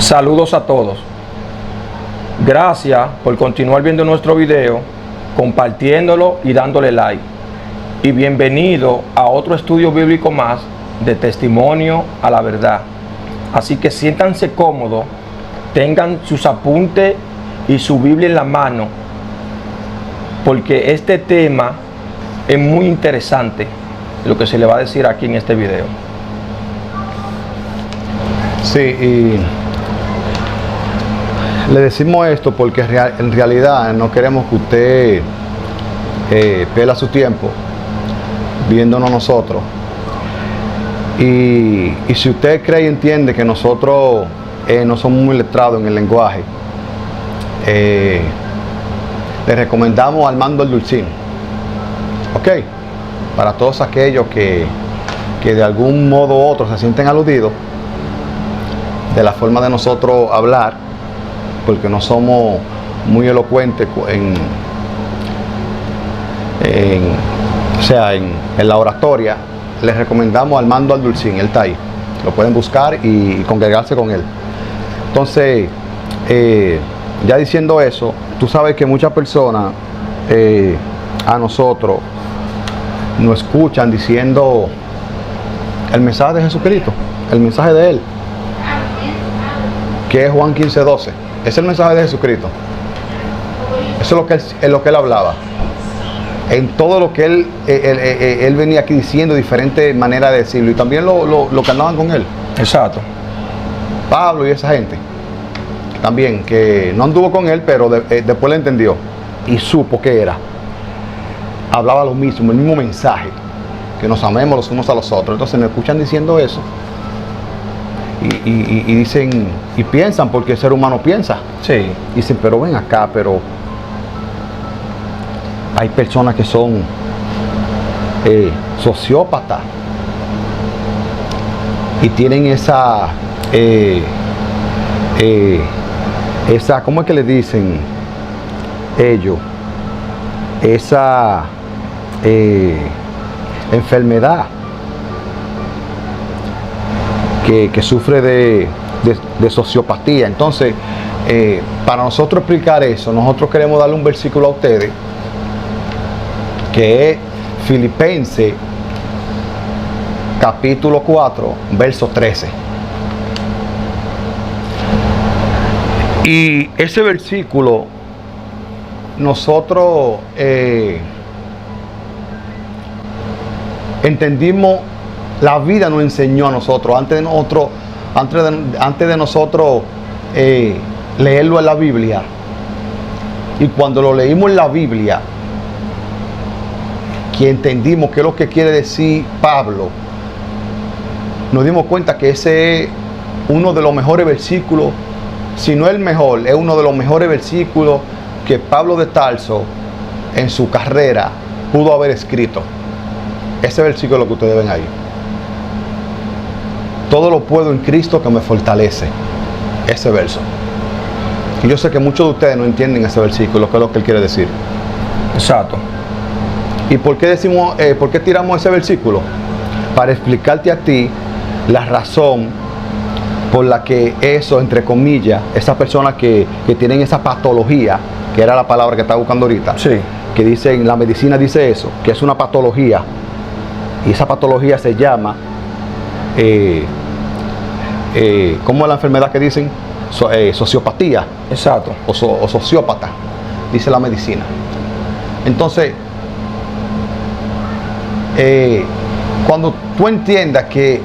Saludos a todos. Gracias por continuar viendo nuestro video, compartiéndolo y dándole like. Y bienvenido a otro estudio bíblico más de Testimonio a la Verdad. Así que siéntanse cómodos, tengan sus apuntes y su Biblia en la mano, porque este tema es muy interesante, lo que se le va a decir aquí en este video. Sí, y le decimos esto porque en realidad no queremos que usted pierda su tiempo viéndonos nosotros. Y si usted cree y entiende que nosotros no somos muy letrados en el lenguaje, le recomendamos Armando el Dulcín. Ok, para todos aquellos que de algún modo u otro se sienten aludidos de la forma de nosotros hablar, porque no somos muy elocuentes en la oratoria. Les recomendamos Armando al Dulcín, él está ahí, lo pueden buscar y congregarse con él. Entonces, ya diciendo eso, tú sabes que muchas personas a nosotros nos escuchan diciendo el mensaje de Jesucristo, el mensaje de él, que es Juan 15:12. Es el mensaje de Jesucristo. Eso es lo que él hablaba. En todo lo que él venía aquí diciendo, diferentes maneras de decirlo, y también lo que andaban con él. Exacto. Pablo y esa gente también, que no anduvo con él, pero después le entendió y supo qué era. Hablaba lo mismo, el mismo mensaje, que nos amemos los unos a los otros. Entonces me escuchan diciendo eso y dicen, y piensan, porque el ser humano piensa. Sí. Dicen, pero ven acá, pero hay personas que son sociópatas y tienen esa, ¿cómo es que le dicen ellos? Esa enfermedad que sufre de sociopatía. Entonces, para nosotros explicar eso, nosotros queremos darle un versículo a ustedes, que es Filipenses capítulo 4, verso 13. Y ese versículo nosotros entendimos, la vida nos enseñó a nosotros, antes de nosotros leerlo en la Biblia. Y cuando lo leímos en la Biblia, que entendimos qué es lo que quiere decir Pablo, nos dimos cuenta que ese es uno de los mejores versículos, si no el mejor, es uno de los mejores versículos que Pablo de Tarso en su carrera pudo haber escrito. Ese versículo es lo que ustedes ven ahí. Todo lo puedo en Cristo que me fortalece. Ese verso. Y yo sé que muchos de ustedes no entienden ese versículo, que es lo que él quiere decir. Exacto. ¿Y por qué tiramos ese versículo? Para explicarte a ti la razón por la que eso, entre comillas, esas personas que tienen esa patología, que era la palabra que estaba buscando ahorita, Sí. que dicen, la medicina dice eso, que es una patología, y esa patología se llama, ¿cómo es la enfermedad que dicen? Sociopatía. Exacto. O sociópata, dice la medicina. Entonces, cuando tú entiendas que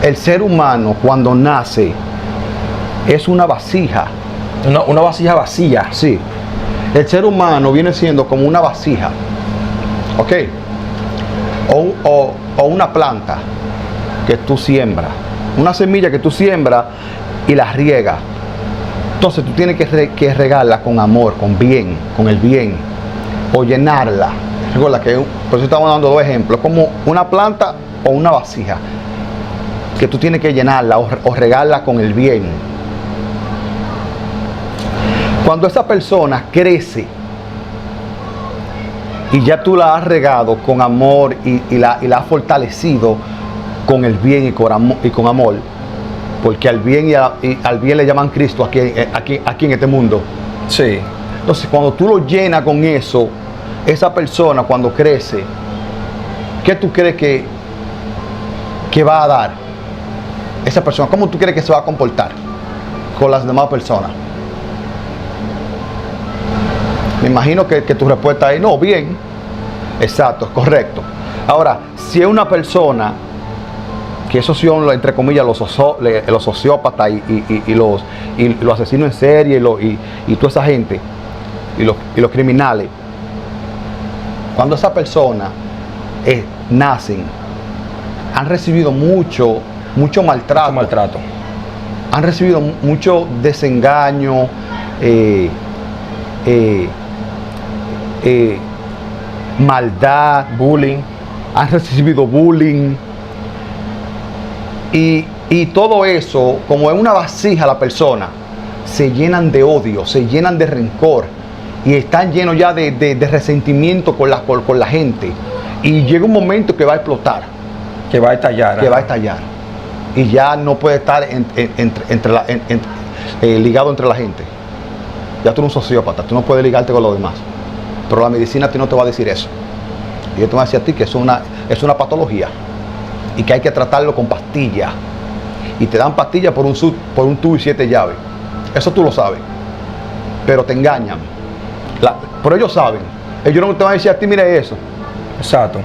el ser humano cuando nace es una vasija. Una vasija vacía. Sí, el ser humano viene siendo como una vasija, ¿ok? O una planta que tú siembras, una semilla que tú siembras y la riegas. Entonces tú tienes que regarla con amor, con el bien, o llenarla. Recuerda que por eso estamos dando dos ejemplos, como una planta o una vasija, que tú tienes que llenarla o regarla con el bien. Cuando esa persona crece y ya tú la has regado con amor y la has fortalecido con el bien y con amor, Porque al bien y al bien le llaman Cristo aquí en este mundo. Sí. Entonces, cuando tú lo llenas con eso, esa persona cuando crece, ¿qué tú crees que va a dar? Esa persona, ¿cómo tú crees que se va a comportar con las demás personas? Me imagino que tu respuesta es, no, bien. Exacto, es correcto. Ahora, si es una persona, que esos son, entre comillas, los sociópatas y los asesinos en serie y toda esa gente, y los criminales, cuando esa persona nacen, han recibido mucho maltrato. Mucho maltrato. Han recibido mucho desengaño, maldad, Bullying. han recibido bullying. Y todo eso, como es una vasija la persona, se llenan de odio, se llenan de rencor y están llenos ya de resentimiento con la gente. Y llega un momento que va a explotar. Que va a estallar. Que va a estallar. Y ya no puede estar ligado entre la gente. Ya tú eres un sociópata, tú no puedes ligarte con los demás. Pero la medicina a ti no te va a decir eso. Y yo te voy a decir a ti que es una patología y que hay que tratarlo con pastillas. Y te dan pastillas por un tubo y 7 llaves. Eso tú lo sabes. Pero te engañan. Pero ellos saben. Ellos no te van a decir a ti, mire eso. Exacto.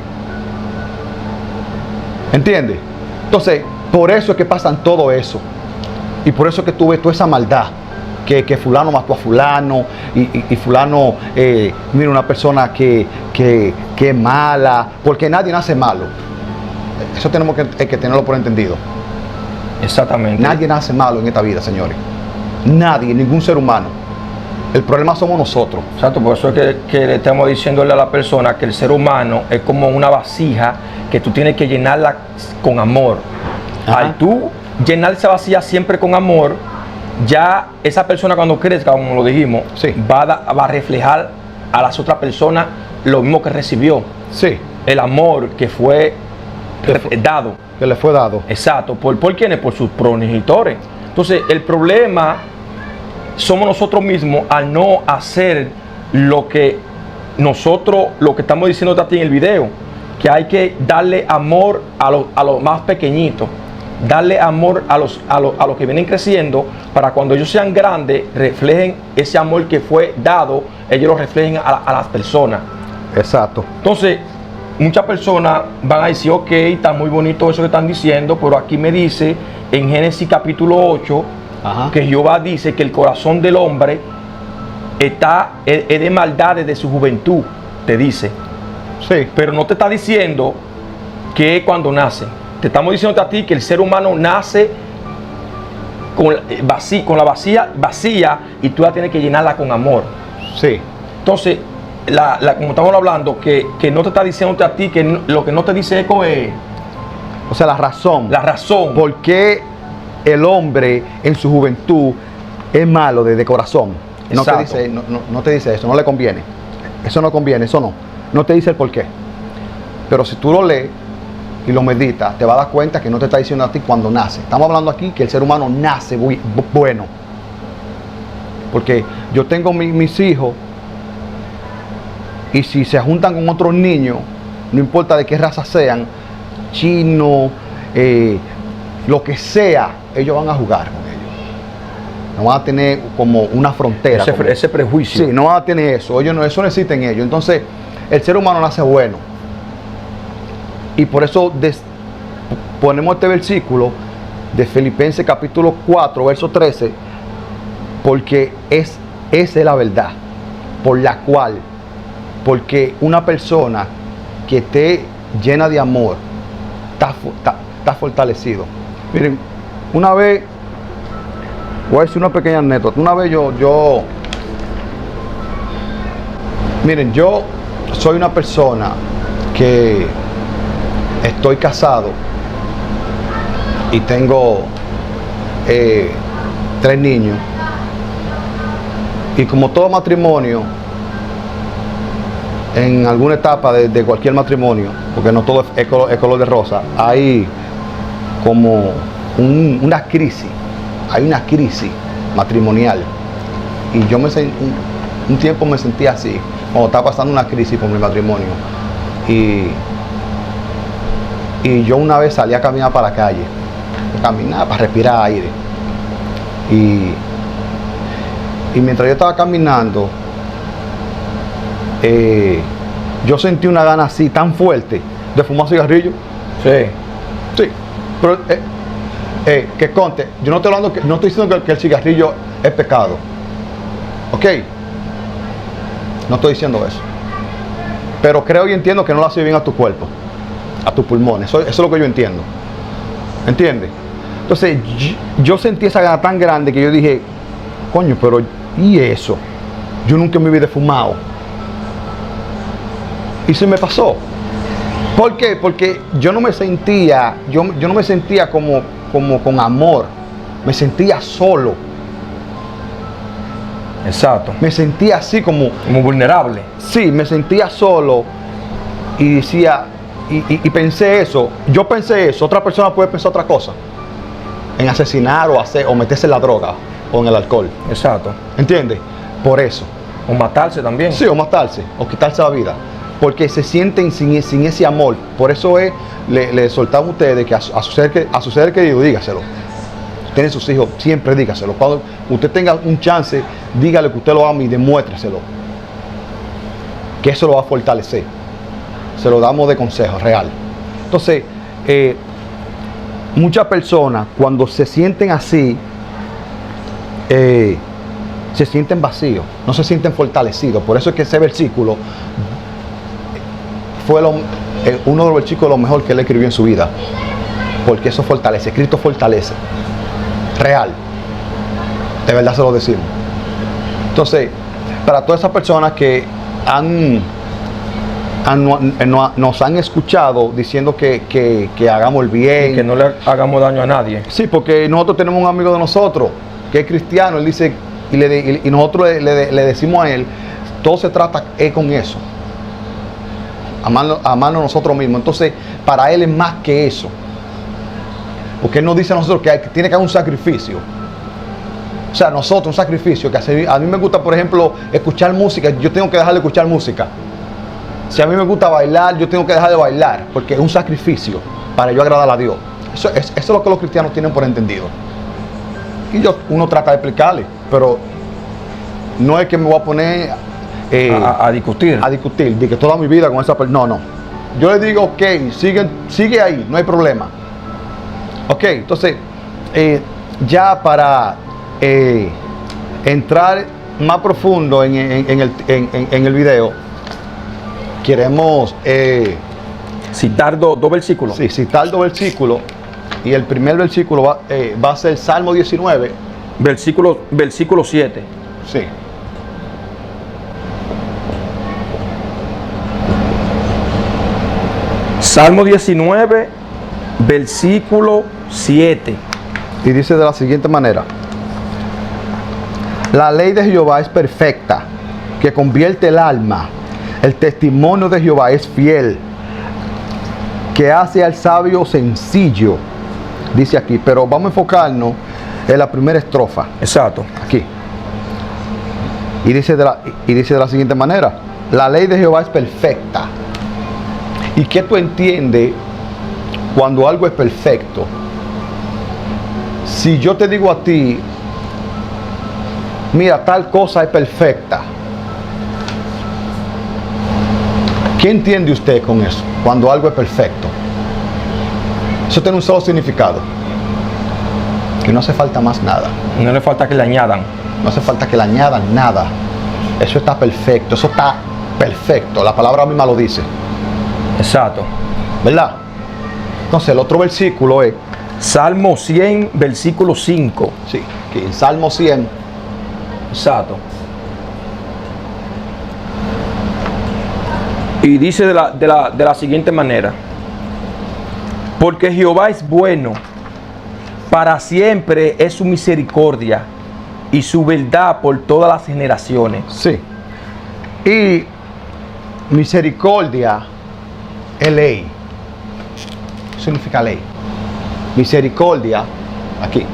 ¿Entiendes? Entonces, por eso es que pasan todo eso. Y por eso es que tú ves toda esa maldad. Que fulano mató a fulano. Y fulano, mira, una persona que es mala. Porque nadie nace malo. Eso tenemos que tenerlo por entendido. Exactamente. Nadie nace malo en esta vida, señores. Nadie, ningún ser humano. El problema somos nosotros. Exacto, por eso es que le estamos diciéndole a la persona que el ser humano es como una vasija que tú tienes que llenarla con amor. Ajá. Al tú llenar esa vasija siempre con amor, ya esa persona cuando crezca, como lo dijimos, Sí. va a reflejar a las otras personas lo mismo que recibió. Sí. El amor que fue dado. Que le fue dado. Exacto. ¿Por quiénes? Por sus progenitores. Entonces, el problema somos nosotros mismos al no hacer lo que estamos diciendo a ti en el video, que hay que darle amor a los más pequeñitos, darle amor a los que vienen creciendo, para cuando ellos sean grandes, reflejen ese amor que fue dado, ellos lo reflejen a las personas. Exacto. Entonces, muchas personas van a decir, ok, está muy bonito eso que están diciendo, pero aquí me dice en Génesis capítulo 8, Ajá. que Jehová dice que el corazón del hombre es de maldad desde su juventud, te dice. Sí. Pero no te está diciendo que es cuando nace. Te estamos diciendo a ti que el ser humano nace con la vacía y tú la tienes que llenarla con amor. Sí. Entonces, como estamos hablando, que no te está diciendo a ti, que lo que no te dice Eco es O sea, la razón. la razón. ¿Por qué el hombre en su juventud es malo de corazón? No te, Exacto. dice, no te dice eso, no le conviene. Eso no conviene, eso no. No te dice el por qué. Pero si tú lo lees y lo meditas, te vas a dar cuenta que no te está diciendo a ti cuando nace. Estamos hablando aquí que el ser humano nace bueno. Porque yo tengo mis hijos y si se juntan con otros niños, no importa de qué raza sean, chino, lo que sea, ellos van a jugar con ellos. No van a tener como una frontera. Ese prejuicio. Sí, no van a tener eso. Eso no existe en ellos. Entonces, el ser humano nace bueno. Y por eso ponemos este versículo de Filipenses capítulo 4, verso 13, porque esa es la verdad, por la cual, porque una persona que esté llena de amor, está fortalecido. Miren, una vez, voy a decir una pequeña anécdota. Una vez miren, yo soy una persona que estoy casado y tengo 3 niños. Y como todo matrimonio, en alguna etapa de cualquier matrimonio, porque no todo es color de rosa, hay como una crisis, hay una crisis matrimonial. Y yo un tiempo me sentía así, cuando estaba pasando una crisis por mi matrimonio. Y yo una vez salí a caminar para la calle, para respirar aire. Y mientras yo estaba caminando, yo sentí una gana así tan fuerte de fumar cigarrillo. Sí. Sí, pero que conte, yo no estoy hablando, no estoy diciendo que el cigarrillo es pecado. ¿Ok? No estoy diciendo eso. Pero creo y entiendo que no le hace bien a tu cuerpo, a tus pulmones. Eso es lo que yo entiendo. ¿Entiendes? Entonces, yo sentí esa gana tan grande que yo dije, coño, pero ¿y eso? Yo nunca me hubiera fumado. Y se me pasó. ¿Por qué? Porque yo no me sentía, yo no me sentía como con amor. Me sentía solo. Exacto. Me sentía así como vulnerable. Sí, me sentía solo y decía, y pensé eso. Yo pensé eso. Otra persona puede pensar otra cosa. En asesinar o meterse en la droga o en el alcohol. Exacto. ¿Entiendes? Por eso. O matarse también. Sí, o matarse, o quitarse la vida. Porque se sienten sin ese amor. Por eso le soltaba a ustedes que a su ser querido, dígaselo. Tienen sus hijos, siempre dígaselo. Cuando usted tenga un chance, dígale que usted lo ama y demuéstreselo. Que eso lo va a fortalecer. Se lo damos de consejo real. Entonces, muchas personas cuando se sienten así, se sienten vacíos, no se sienten fortalecidos. Por eso es que ese versículo fue uno de los versículos lo mejor que él escribió en su vida. Porque eso fortalece, Cristo fortalece. Real. De verdad se lo decimos. Entonces, para todas esas personas que nos han escuchado diciendo que hagamos el bien. Y que no le hagamos daño a nadie. Sí, porque nosotros tenemos un amigo de nosotros que es cristiano. Él dice, y nosotros le decimos a él, todo se trata con eso. Amarnos a nosotros mismos. Entonces, para él es más que eso. Porque él nos dice a nosotros que tiene que haber un sacrificio. O sea, nosotros un sacrificio. Que a mí me gusta, por ejemplo, escuchar música. Yo tengo que dejar de escuchar música. Si a mí me gusta bailar, yo tengo que dejar de bailar. Porque es un sacrificio para yo agradar a Dios. Eso es lo que los cristianos tienen por entendido. Y uno trata de explicarle. Pero no es que me voy a poner a discutir. A discutir. De que toda mi vida con esa persona. No. Yo le digo, ok, sigue ahí, no hay problema. Ok, entonces, ya para entrar más profundo en el video, queremos citar dos versículos. Sí, citar dos versículos. Y el primer versículo va a ser Salmo 19. Versículo 7. Sí. Salmo 19, versículo 7. Y dice de la siguiente manera: la ley de Jehová es perfecta, que convierte el alma. El testimonio de Jehová es fiel, que hace al sabio sencillo. Dice aquí, pero vamos a enfocarnos en la primera estrofa. Exacto. Aquí. Y dice de la siguiente manera: la ley de Jehová es perfecta. ¿Y qué tú entiendes cuando algo es perfecto? Si yo te digo a ti, mira, tal cosa es perfecta, ¿qué entiende usted con eso? Cuando algo es perfecto. Eso tiene un solo significado: que no hace falta más nada. No le falta que le añadan. No hace falta que le añadan nada. Eso está perfecto. Eso está perfecto. La palabra misma lo dice. Exacto. ¿Verdad? Entonces el otro versículo es Salmo 100, versículo 5. Sí, que en Salmo 100. Exacto. Y dice de la siguiente manera: porque Jehová es bueno, para siempre es su misericordia y su verdad por todas las generaciones. Sí. Y misericordia es ley. Significa ley. Misericordia Aquí.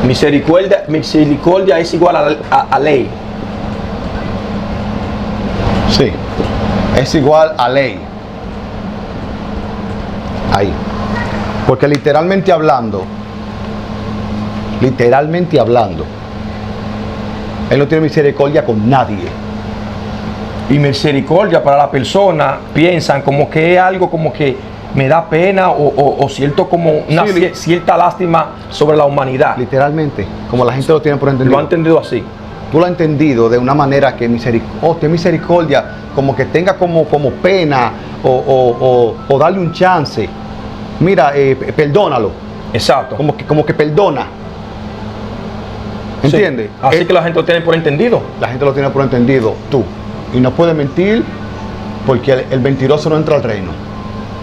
Misericordia es igual a ley. Sí. Es igual a ley. Ahí. Porque literalmente hablando, Él no tiene misericordia con nadie. Y misericordia para la persona, piensan como que es algo como que me da pena o siento como una cierta lástima sobre la humanidad. Literalmente, como la gente lo tiene por entendido. Lo ha entendido así. Tú lo has entendido de una manera que misericordia, como que tenga como pena o darle un chance. Mira, perdónalo. Exacto. Como que perdona. ¿Entiendes? Sí. Así que la gente lo tiene por entendido. La gente lo tiene por entendido, tú. Y no puedes mentir porque el mentiroso no entra al reino.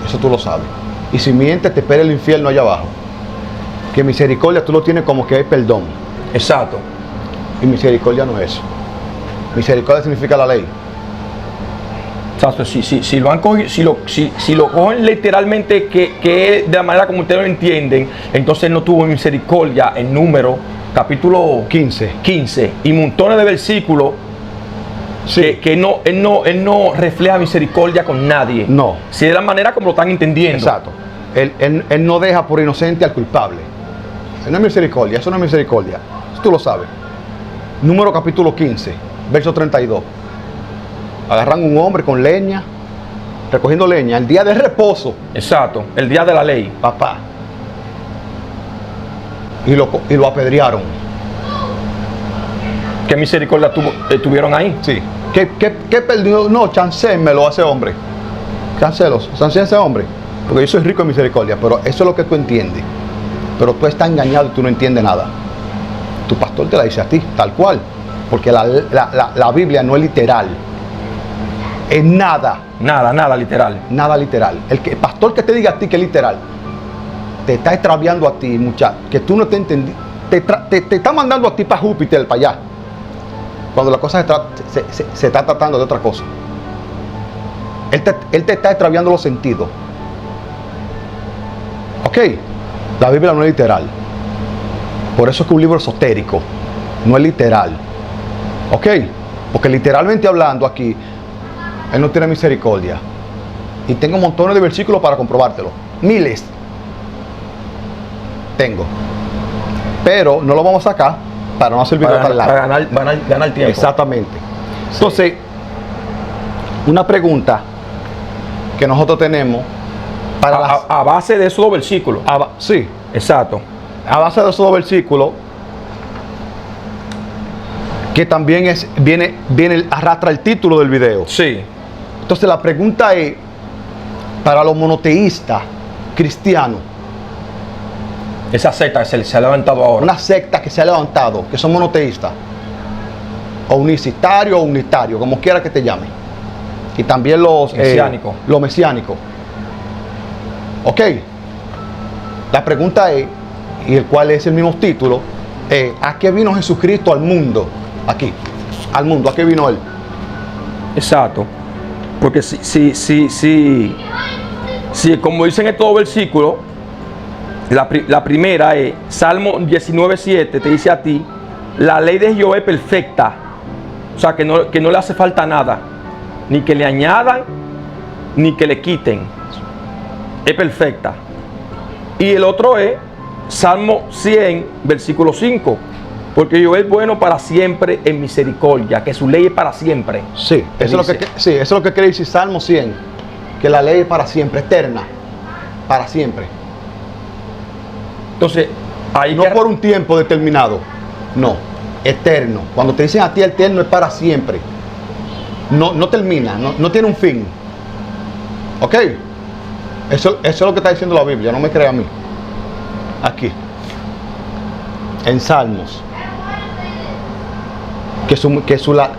Eso tú lo sabes. Y si mientes, te espera el infierno allá abajo. Que misericordia tú lo tienes como que es perdón. Exacto. Y misericordia no es eso. Misericordia significa la ley. Exacto. Si lo han cogido, si lo cogen literalmente que es de la manera como ustedes lo entienden, entonces no tuvo misericordia en Número, capítulo 15 y montones de versículos. Sí. Que él no refleja misericordia con nadie. No. Si es de la manera como lo están entendiendo. Exacto. Él no deja por inocente al culpable. Eso no es misericordia. Eso no es misericordia. Eso tú lo sabes. Número capítulo 15, verso 32. Agarran un hombre con leña, recogiendo leña, el día de reposo. Exacto. El día de la ley. Papá. Y lo apedrearon. ¿Qué misericordia tuvieron ahí? Sí. ¿Qué perdió? No, chancémelo a ese hombre. Chancé a ese hombre. Porque yo soy rico en misericordia, pero eso es lo que tú entiendes. Pero tú estás engañado y tú no entiendes nada. Tu pastor te la dice a ti, tal cual. Porque la Biblia no es literal. Es nada. Nada literal. Nada literal. El pastor que te diga a ti que es literal, te está extraviando a ti, muchacho. Que tú no te entendí. Te está mandando a ti para Júpiter, para allá. Cuando la cosa se está tratando de otra cosa. Él te está extraviando los sentidos. Ok. La Biblia no es literal. Por eso es que un libro esotérico no es literal. Ok. Porque literalmente hablando aquí, Él no tiene misericordia. Y tengo montones de versículos para comprobártelo. Miles. Tengo. Pero no lo vamos a sacar para no hacer video tan largo. Para ganar tiempo. Exactamente. Sí. Entonces, una pregunta que nosotros tenemos para a base de esos dos versículos. Sí. Exacto. A base de esos dos versículos, que también arrastra el título del video. Sí. Entonces la pregunta es, para los monoteístas cristianos, Esa secta que se ha levantado ahora. una secta que se ha levantado, que son monoteístas, o unicitarios o unitarios, como quiera que te llamen, y también los mesiánicos. Ok. La pregunta es, y el cual es el mismo título, ¿a qué vino Jesucristo al mundo? Aquí, al mundo, ¿a qué vino Él? Exacto. Porque si como dicen estos dos versículos, la primera es Salmo 19:7, te dice a ti, la ley de Jehová es perfecta. O sea, que no le hace falta nada. Ni que le añadan, ni que le quiten. Es perfecta. Y el otro es Salmo 100, versículo 5. Porque Jehová es bueno para siempre en misericordia, que su ley es para siempre. Sí, eso es lo que quiere decir Salmo 100, que la ley es para siempre, eterna, para siempre. Entonces, ahí no por un tiempo determinado, no, eterno. Cuando te dicen a ti eterno es para siempre. No termina, no tiene un fin. ¿Ok? Eso es lo que está diciendo la Biblia, no me crea a mí. Aquí, en Salmos.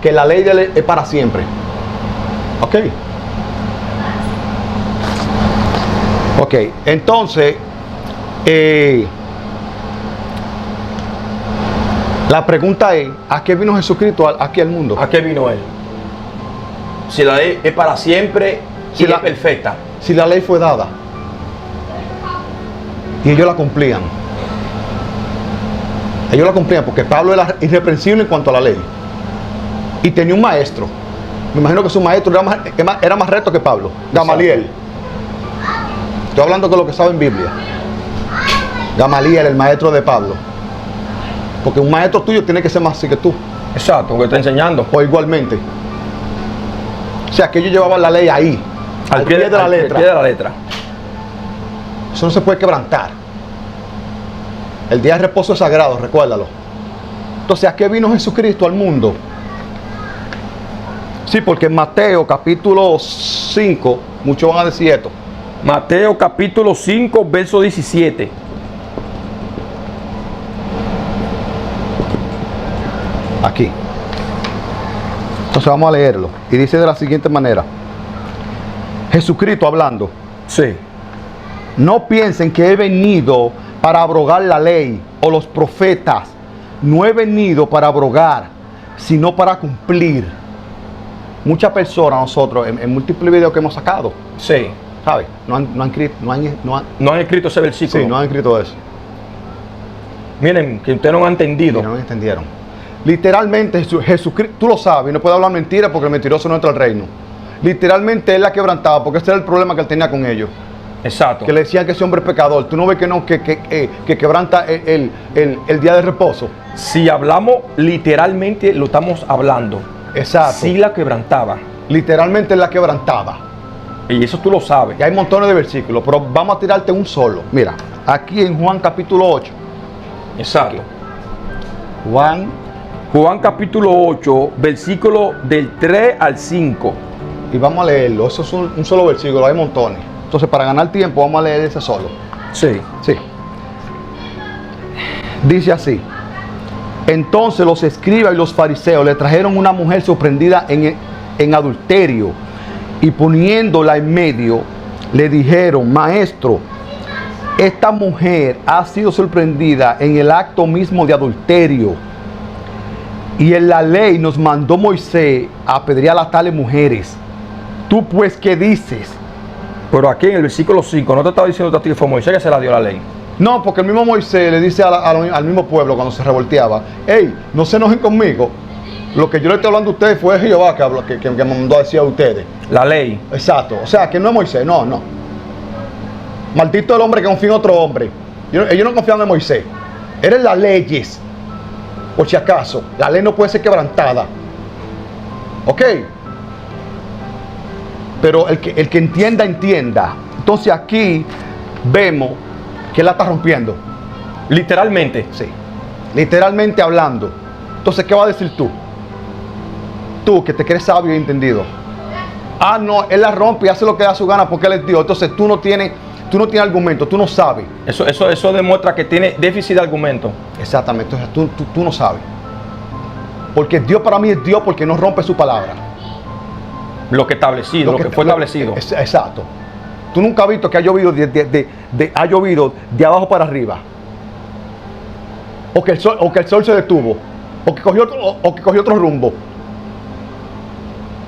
Que la ley de él es para siempre. Ok. Ok, entonces la pregunta es, ¿a qué vino Jesucristo aquí al mundo? ¿A qué vino Él? Si la ley es para siempre y es perfecta. Si la ley fue dada y ellos la cumplían, Ellos la cumplían porque Pablo era irreprensible en cuanto a la ley. Y tenía un maestro. Me imagino que su maestro era más recto que Pablo. Gamaliel. Estoy hablando con lo que sabe en Biblia. Gamaliel, el maestro de Pablo. Porque un maestro tuyo tiene que ser más así que tú. Exacto, porque está enseñando. O igualmente. O sea, que ellos llevaban la ley ahí. Al pie de la letra. Al pie de la letra. Eso no se puede quebrantar. El día de reposo es sagrado, recuérdalo. Entonces, ¿a qué vino Jesucristo al mundo? Sí, porque en Mateo capítulo 5, muchos van a decir esto. Mateo capítulo 5, verso 17. Aquí. Entonces vamos a leerlo. Y dice de la siguiente manera. Jesucristo hablando. Sí. No piensen que he venido para abrogar la ley o los profetas. No he venido para abrogar, sino para cumplir. Muchas personas, nosotros, en múltiples videos que hemos sacado, Sí. ¿sabes? No No han escrito ese versículo. sí, no han escrito eso. Miren, que ustedes no han entendido. Y no entendieron. Literalmente, Jesucristo, tú lo sabes, no puede hablar mentira porque el mentiroso no entra al reino. Literalmente él la quebrantaba, porque ese era el problema que él tenía con ellos. Exacto. Que le decían que ese hombre es pecador. Tú no ves que no, que quebranta el día de reposo. Si hablamos literalmente, lo estamos hablando. Exacto. Sí la quebrantaba. Literalmente él la quebrantaba. Y eso tú lo sabes. Y hay montones de versículos, pero vamos a tirarte un solo. Mira, aquí en Juan capítulo 8. Exacto. Juan, capítulo 8, versículo del 3 al 5. y vamos a leerlo. Eso es un solo versículo, hay montones. Entonces, para ganar tiempo, vamos a leer ese solo. Sí. Sí. Dice así. Entonces los escribas y los fariseos le trajeron una mujer sorprendida en adulterio, y poniéndola en medio, le dijeron: Maestro, esta mujer ha sido sorprendida en el acto mismo de adulterio, y en la ley nos mandó Moisés a apedrear a tales mujeres. ¿Tú pues qué dices? Pero aquí en el versículo 5, no te estaba diciendo a ti que fue Moisés que se la dio la ley. No, porque el mismo Moisés le dice al mismo pueblo cuando se revolteaba: hey, no se enojen conmigo. Lo que yo le estoy hablando a ustedes fue Jehová que me mandó a decir a ustedes. La ley. Exacto. O sea, que no es Moisés, no. Maldito el hombre que confía en otro hombre. Ellos no confían en Moisés. Eran las leyes. Por si acaso, la ley no puede ser quebrantada. ¿Ok? Pero el que entienda, entienda. Entonces aquí vemos que él la está rompiendo. Literalmente. Sí. Literalmente hablando. Entonces, ¿qué vas a decir tú? Tú que te crees sabio y entendido. Ah, no, él la rompe y hace lo que da su gana porque él es Dios. Entonces tú no tienes argumento, tú no sabes. Eso demuestra que tiene déficit de argumento. Exactamente. Entonces tú no sabes. Porque Dios para mí es Dios porque no rompe su palabra. Lo que establecido, lo que fue establecido. Exacto. Tú nunca has visto que ha llovido ha llovido de abajo para arriba. O que el sol se detuvo. O que cogió otro rumbo.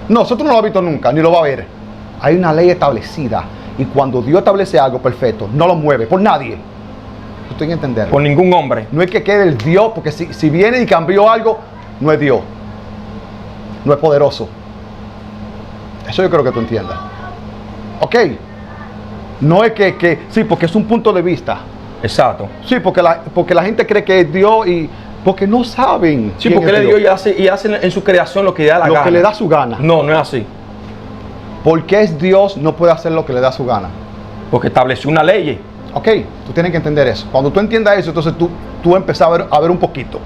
No, eso tú no lo has visto nunca, ni lo va a ver. Hay una ley establecida. Y cuando Dios establece algo perfecto, no lo mueve por nadie. Tú tienes que entenderlo. Por ningún hombre. No es que quede el Dios, porque si viene y cambió algo, no es Dios. No es poderoso. Eso yo creo que tú entiendas. Ok. No es que sí, porque es un punto de vista. Exacto. Sí, porque la gente cree que es Dios y porque no saben. Sí, porque él es Dios y hace en su creación lo que le da la gana. Lo que le da su gana. No, no es así. Porque es Dios, no puede hacer lo que le da su gana. Porque estableció una ley. Ok, tú tienes que entender eso. Cuando tú entiendas eso, entonces tú empezás a ver un poquito.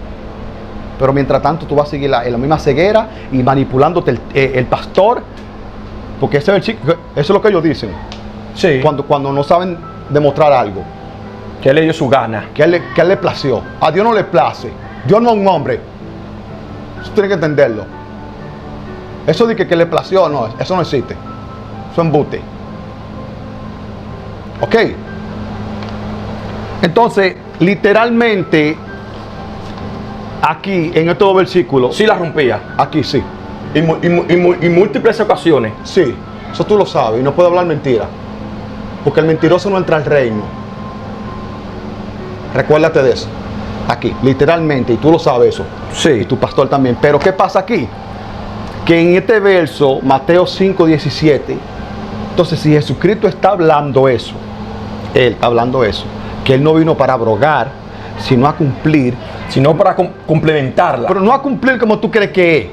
Pero mientras tanto tú vas a seguir en la misma ceguera y manipulándote el pastor. Porque eso es lo que ellos dicen. Sí. Cuando no saben demostrar algo. Que él le dio su gana. Que él le plació. A Dios no le place. Dios no es un hombre. Eso tiene que entenderlo. Eso de que le plació, no, eso no existe. Eso es embute. Ok. Entonces, literalmente, aquí, en estos versículos. Sí la rompía. Aquí sí. Y múltiples ocasiones. Sí. Eso tú lo sabes y no puedo hablar mentira. Porque el mentiroso no entra al reino. Recuérdate de eso. Aquí, literalmente, y tú lo sabes eso. Sí. Y tu pastor también. Pero ¿qué pasa aquí? Que en este verso, Mateo 5:17, entonces si Jesucristo está hablando eso, Él está hablando eso, que Él no vino para abrogar, sino a cumplir. Sino para complementarla. Pero no a cumplir como tú crees que es.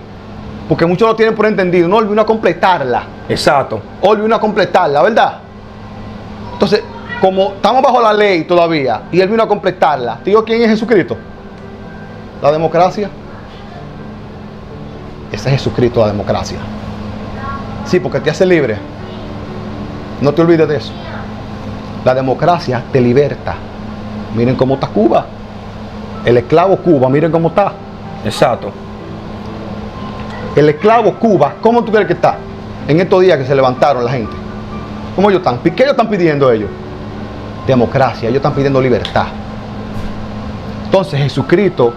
Porque muchos lo tienen por entendido. No, Él vino a completarla. Exacto. Él vino a completarla, ¿verdad? Entonces, como estamos bajo la ley todavía, y Él vino a completarla, ¿te digo quién es Jesucristo? La democracia. Ese es Jesucristo, la democracia. Sí, porque te hace libre. No te olvides de eso. La democracia te liberta. Miren cómo está Cuba. El esclavo Cuba, miren cómo está. Exacto. El esclavo Cuba, ¿cómo tú crees que está? En estos días que se levantaron la gente. ¿Cómo ellos están? ¿Qué ellos están pidiendo ellos? Democracia, ellos están pidiendo libertad. Entonces Jesucristo,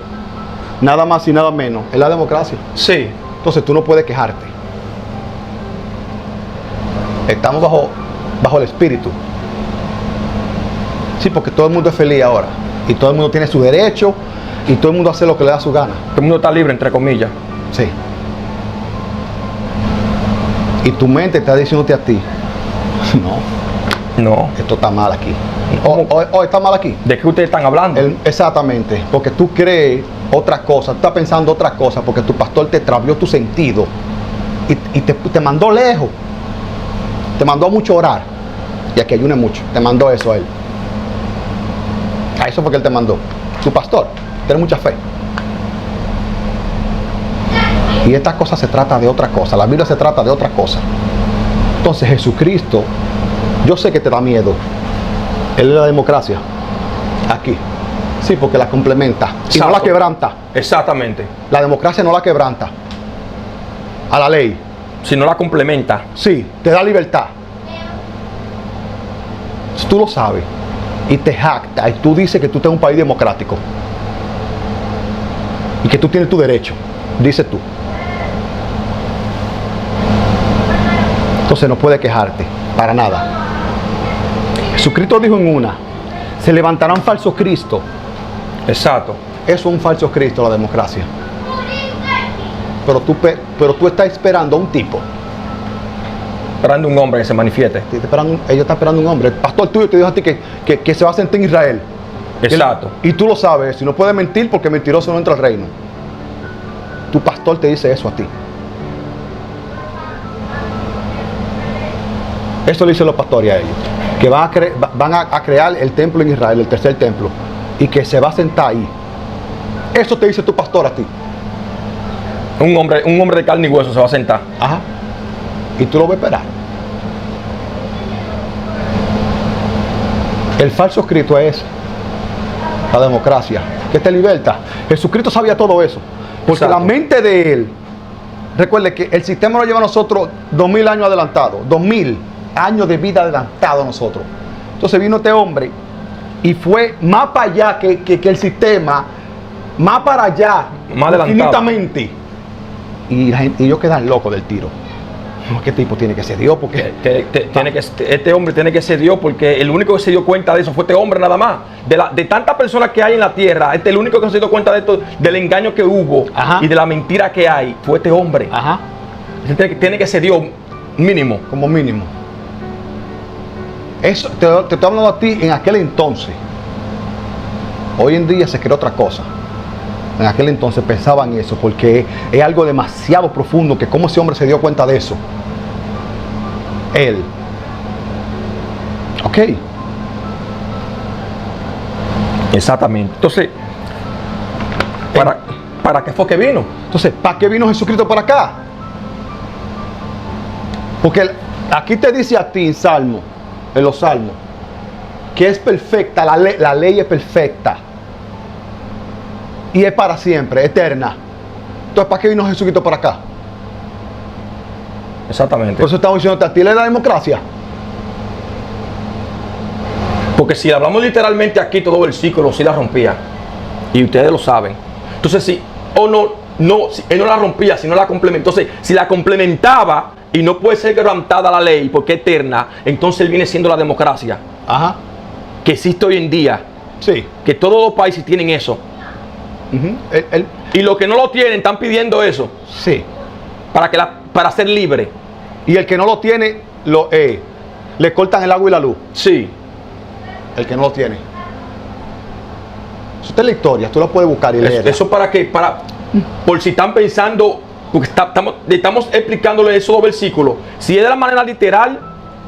nada más y nada menos, es la democracia. Sí. Entonces tú no puedes quejarte. Estamos bajo el Espíritu. Sí, porque todo el mundo es feliz ahora. Y todo el mundo tiene su derecho. Y todo el mundo hace lo que le da su gana. Todo el mundo está libre, entre comillas. Sí. Y tu mente está diciéndote a ti, No. esto está mal aquí. O está mal aquí. ¿De qué ustedes están hablando? Exactamente. Porque tú crees otra cosa. Tú estás pensando otra cosa. Porque tu pastor te travió tu sentido. Y te mandó lejos. Te mandó mucho a orar. Y a que ayune mucho. Te mandó eso a él. A eso fue que él te mandó. Tu pastor. Tiene mucha fe. Y esta cosa se trata de otra cosa. La Biblia se trata de otra cosa. Entonces Jesucristo, yo sé que te da miedo. Él es la democracia. Aquí. Sí, porque la complementa. Y no la quebranta. Exactamente. La democracia no la quebranta. A la ley. Si no la complementa. Sí, te da libertad. Si tú lo sabes. Y te jacta. Y tú dices que tú tienes un país democrático. Y que tú tienes tu derecho. Dices tú. Entonces no puedes quejarte. Para nada. Jesucristo dijo en una. Se levantarán falsos cristos. Exacto. Eso es un falso Cristo, la democracia. Pero tú estás esperando a un tipo. Esperando un hombre que se manifieste. Ellos están esperando un hombre. El pastor tuyo te dijo a ti que se va a sentar en Israel. Exacto. Y tú lo sabes. Si no puedes mentir porque mentiroso no entra al reino. Tu pastor te dice eso a ti. Eso le dicen los pastores a ellos. Que van a crear el templo en Israel, el tercer templo. Y que se va a sentar ahí. Eso te dice tu pastor a ti. Un hombre de carne y hueso se va a sentar. Ajá. Y tú lo vas a esperar. El falso Cristo es la democracia, que te liberta. Jesucristo sabía todo eso. Porque Exacto. la mente de él, recuerde que el sistema nos lleva a nosotros 2000 años adelantado, 2000 años de vida adelantado a nosotros. Entonces vino este hombre y fue más para allá que el sistema, más para allá, más adelantado. infinitamente. Y ellos quedan locos del tiro. ¿Qué tipo tiene que ser Dios? Porque este hombre tiene que ser Dios, porque el único que se dio cuenta de eso fue este hombre nada más. De tantas personas que hay en la tierra, el único que se dio cuenta de esto, del engaño que hubo. Ajá. Y de la mentira que hay, fue este hombre. Ajá. Tiene que ser Dios mínimo. Como mínimo. Eso te estoy hablando a ti en aquel entonces. Hoy en día se creó otra cosa. En aquel entonces pensaban eso, porque es algo demasiado profundo, que cómo ese hombre se dio cuenta de eso. Él. Ok. Exactamente. Entonces, ¿para qué fue que vino? Entonces, ¿para qué vino Jesucristo para acá? Porque aquí te dice a ti en los salmos, que es perfecta, la ley es perfecta. Y es para siempre, eterna. Entonces, ¿para qué vino Jesucristo para acá? Exactamente. Por eso estamos diciendo, ¿a ti le da democracia? Porque si hablamos literalmente aquí, todo el ciclo sí la rompía. Y ustedes lo saben. Entonces, si él no la rompía, sino la complementó. Entonces, si la complementaba y no puede ser quebrantada la ley porque es eterna, entonces él viene siendo la democracia. Ajá. Que existe hoy en día. Sí. Que todos los países tienen eso. Ujú. Y los que no lo tienen están pidiendo eso Sí. para ser libre. Y el que no lo tiene, le cortan el agua y la luz. Sí. El que no lo tiene. Eso está en la historia, tú lo puedes buscar y leer. Eso para que, por si están pensando, porque estamos explicándole esos dos versículos. Si es de la manera literal,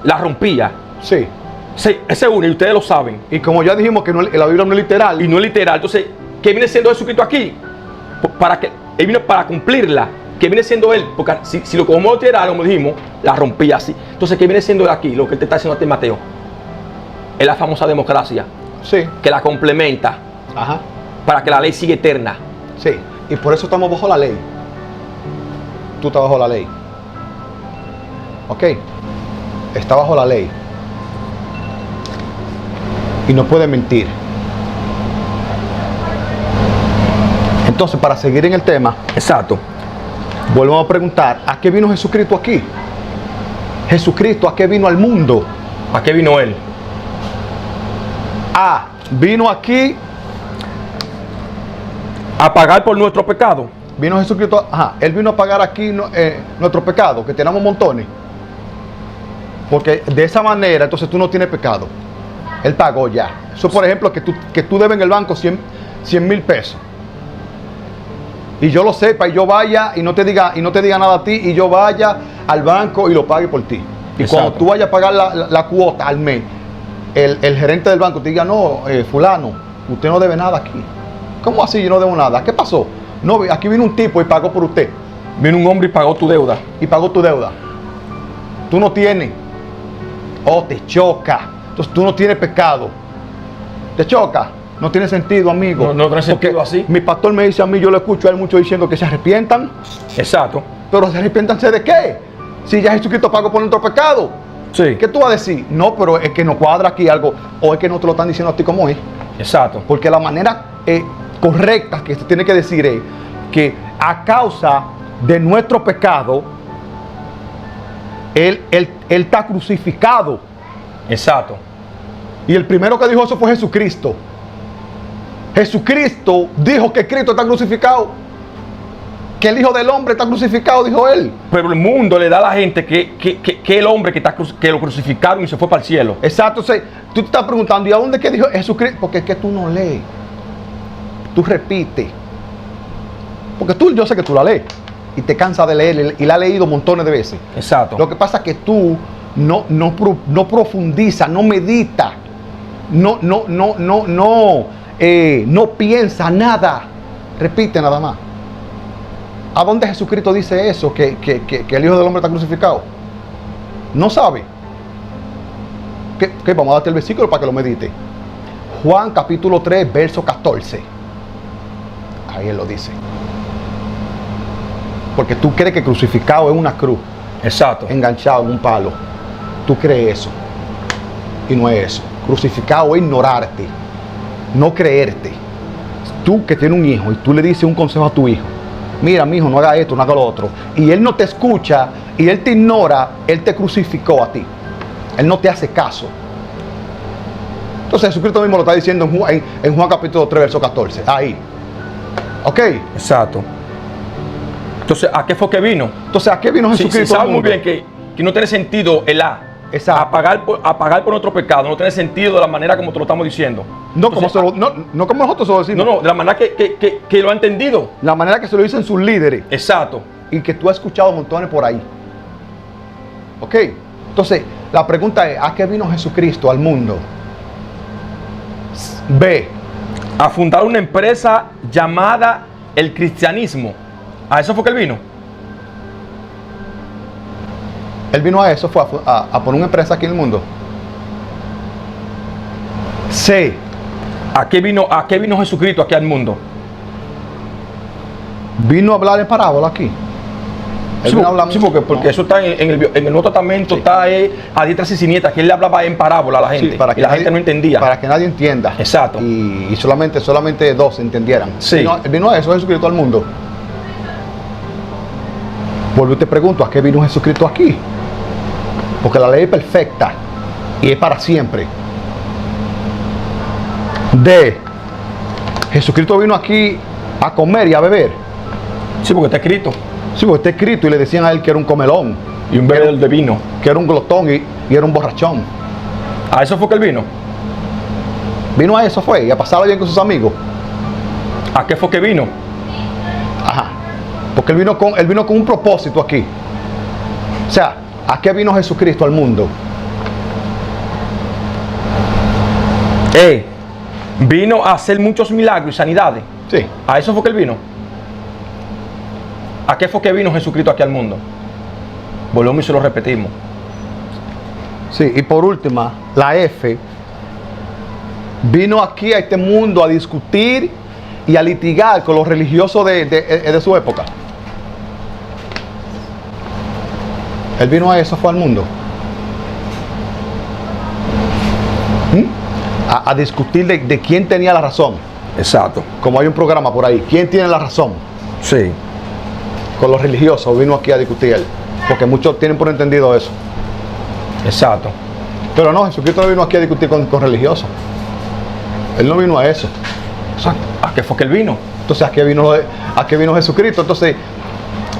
la rompía. Sí. Sí, ese es uno, y ustedes lo saben. Y como ya dijimos que la Biblia no es literal. Y no es literal. Entonces, ¿qué viene siendo Jesucristo aquí? Él vino para cumplirla. ¿Qué viene siendo él? Porque si lo como literal, como dijimos, la rompía así. Entonces, ¿qué viene siendo él aquí? Lo que él te está haciendo a ti, Mateo. Es la famosa democracia. Sí. Que la complementa. Ajá. Para que la ley siga eterna. Sí. Y por eso estamos bajo la ley. Tú estás bajo la ley. ¿Ok? Está bajo la ley. Y no puede mentir. Entonces, para seguir en el tema, Exacto. volvemos a preguntar, ¿a qué vino Jesucristo aquí? Jesucristo, ¿a qué vino al mundo? ¿A qué vino él? Vino aquí, A pagar por nuestro pecado. vino Jesucristo, Él vino a pagar aquí nuestro pecado, que tenemos montones. Porque de esa manera, entonces tú no tienes pecado. Él pagó ya. Eso, por ejemplo, que tú debes en el banco 100,000 pesos. Y yo lo sepa, y yo vaya y no te diga nada a ti, y yo vaya al banco y lo pague por ti. Y Exacto. cuando tú vayas a pagar la cuota al mes, el gerente del banco te diga, no, fulano, usted no debe nada aquí. ¿Cómo así yo no debo nada? ¿Qué pasó? No, aquí vino un tipo y pagó por usted. Vino un hombre y pagó tu deuda. Y pagó tu deuda. Tú no tienes. Te choca. Entonces tú no tienes pecado. Te choca. No tiene sentido, amigo. No tiene sentido así. Mi pastor me dice a mí, yo lo escucho a él mucho diciendo que se arrepientan. Exacto. Pero se arrepiéntanse de qué? Si ya Jesucristo pagó por nuestro pecado. Sí. ¿Qué tú vas a decir? No, pero es que no cuadra aquí algo. O es que no te lo están diciendo a ti como es. Exacto. Porque la manera correcta que se tiene que decir es que a causa de nuestro pecado, Él está crucificado. Exacto. Y el primero que dijo eso fue Jesucristo. Jesucristo dijo que Cristo está crucificado. Que el Hijo del Hombre está crucificado, dijo Él. Pero el mundo le da a la gente que el hombre que lo crucificaron y se fue para el cielo. Exacto. O sea, tú te estás preguntando, ¿y a dónde que dijo Jesucristo? Porque es que tú no lees. Tú repites. Porque yo sé que tú la lees. Y te cansas de leer. Y la has leído montones de veces. Exacto. Lo que pasa es que tú no profundizas, no meditas. No piensa nada. Repite nada más. ¿A dónde Jesucristo dice eso? Que el Hijo del Hombre está crucificado. No sabe. Vamos a darte el versículo para que lo medite. Juan capítulo 3, verso 14. Ahí él lo dice. Porque tú crees que crucificado es una cruz. Exacto. Enganchado en un palo. Tú crees eso. Y no es eso. Crucificado es ignorarte. No creerte. Tú que tienes un hijo y tú le dices un consejo a tu hijo. Mira, mi hijo, no haga esto, no haga lo otro. Y él no te escucha y él te ignora, él te crucificó a ti. Él no te hace caso. Entonces Jesucristo mismo lo está diciendo en Juan capítulo 3, verso 14. Ahí. ¿Ok? Exacto. Entonces, ¿a qué fue que vino? Entonces, ¿a qué vino Jesucristo? Sí, sabe muy bien que no tiene sentido el A. Exacto. A pagar por nuestro pecado. No tiene sentido de la manera como te lo estamos diciendo. No, Entonces, no como nosotros se lo decimos. No, de la manera que lo ha entendido. La manera que se lo dicen sus líderes. Exacto. Y que tú has escuchado montones por ahí. ¿Ok? Entonces, la pregunta es, ¿a qué vino Jesucristo al mundo? B. A fundar una empresa llamada el cristianismo. ¿A eso fue que él vino? Él vino a eso, fue a poner una empresa aquí en el mundo. C. ¿A qué vino Jesucristo aquí al mundo? Vino a hablar en parábola aquí. Sí, porque eso está en el Nuevo Testamento, está a diestra y siniestra, que él le hablaba en parábola a la gente, Sí, para que y la gente no entendía. Para que nadie entienda. Exacto. Y solamente dos entendieran. Sí. Vino a eso Jesucristo al mundo. Vuelvo y te pregunto, ¿a qué vino Jesucristo aquí? Porque la ley es perfecta y es para siempre. D. Jesucristo vino aquí a comer y a beber. Sí, porque está escrito. Sí, porque está escrito y le decían a él que era un comelón, Y un bebedor de vino. que era un glotón y era un borrachón. ¿A eso fue que él vino? Vino a eso fue, y a pasarla bien con sus amigos. ¿A qué fue que vino? Ajá. Porque él vino con un propósito aquí. O sea, ¿a qué vino Jesucristo al mundo? Vino a hacer muchos milagros y sanidades. Sí. ¿A eso fue que él vino? ¿A qué fue que vino Jesucristo aquí al mundo? Volvemos y se lo repetimos. Sí, y por última, la F vino aquí a este mundo a discutir y a litigar con los religiosos de su época. Él vino a eso, fue al mundo. A discutir de quién tenía la razón. Exacto. Como hay un programa por ahí, ¿quién tiene la razón? Sí. Con los religiosos vino aquí a discutir él. Porque muchos tienen por entendido eso. Exacto. Pero no, Jesucristo no vino aquí a discutir con religiosos. Él no vino a eso. ¿A qué fue que él vino? Entonces, ¿a qué vino Jesucristo? Entonces,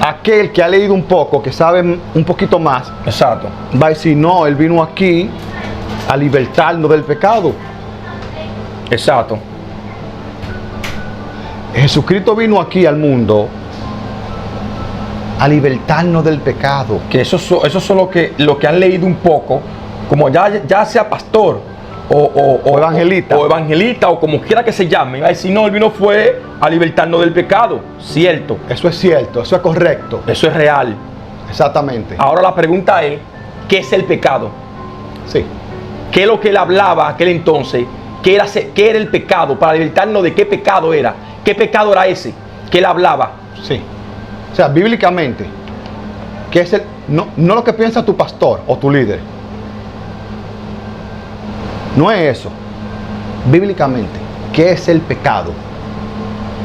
aquel que ha leído un poco, que sabe un poquito más, Exacto. va a decir, no, él vino aquí a libertarnos del pecado. Exacto. Jesucristo vino aquí al mundo a libertarnos del pecado. Que eso son lo que han leído un poco, como ya sea pastor o evangelista. O evangelista, o como quiera que se llame. Va a decir, no, él vino fue a libertarnos del pecado. Cierto. Eso es cierto, eso es correcto. Eso es real. Exactamente. Ahora la pregunta es, ¿qué es el pecado? Sí. ¿Qué es lo que él hablaba aquel entonces? ¿Qué era el pecado? Para libertarnos de qué pecado era. ¿Qué pecado era ese que él hablaba? Sí. O sea, bíblicamente, que es no lo que piensa tu pastor o tu líder. No es eso. Bíblicamente, ¿qué es el pecado?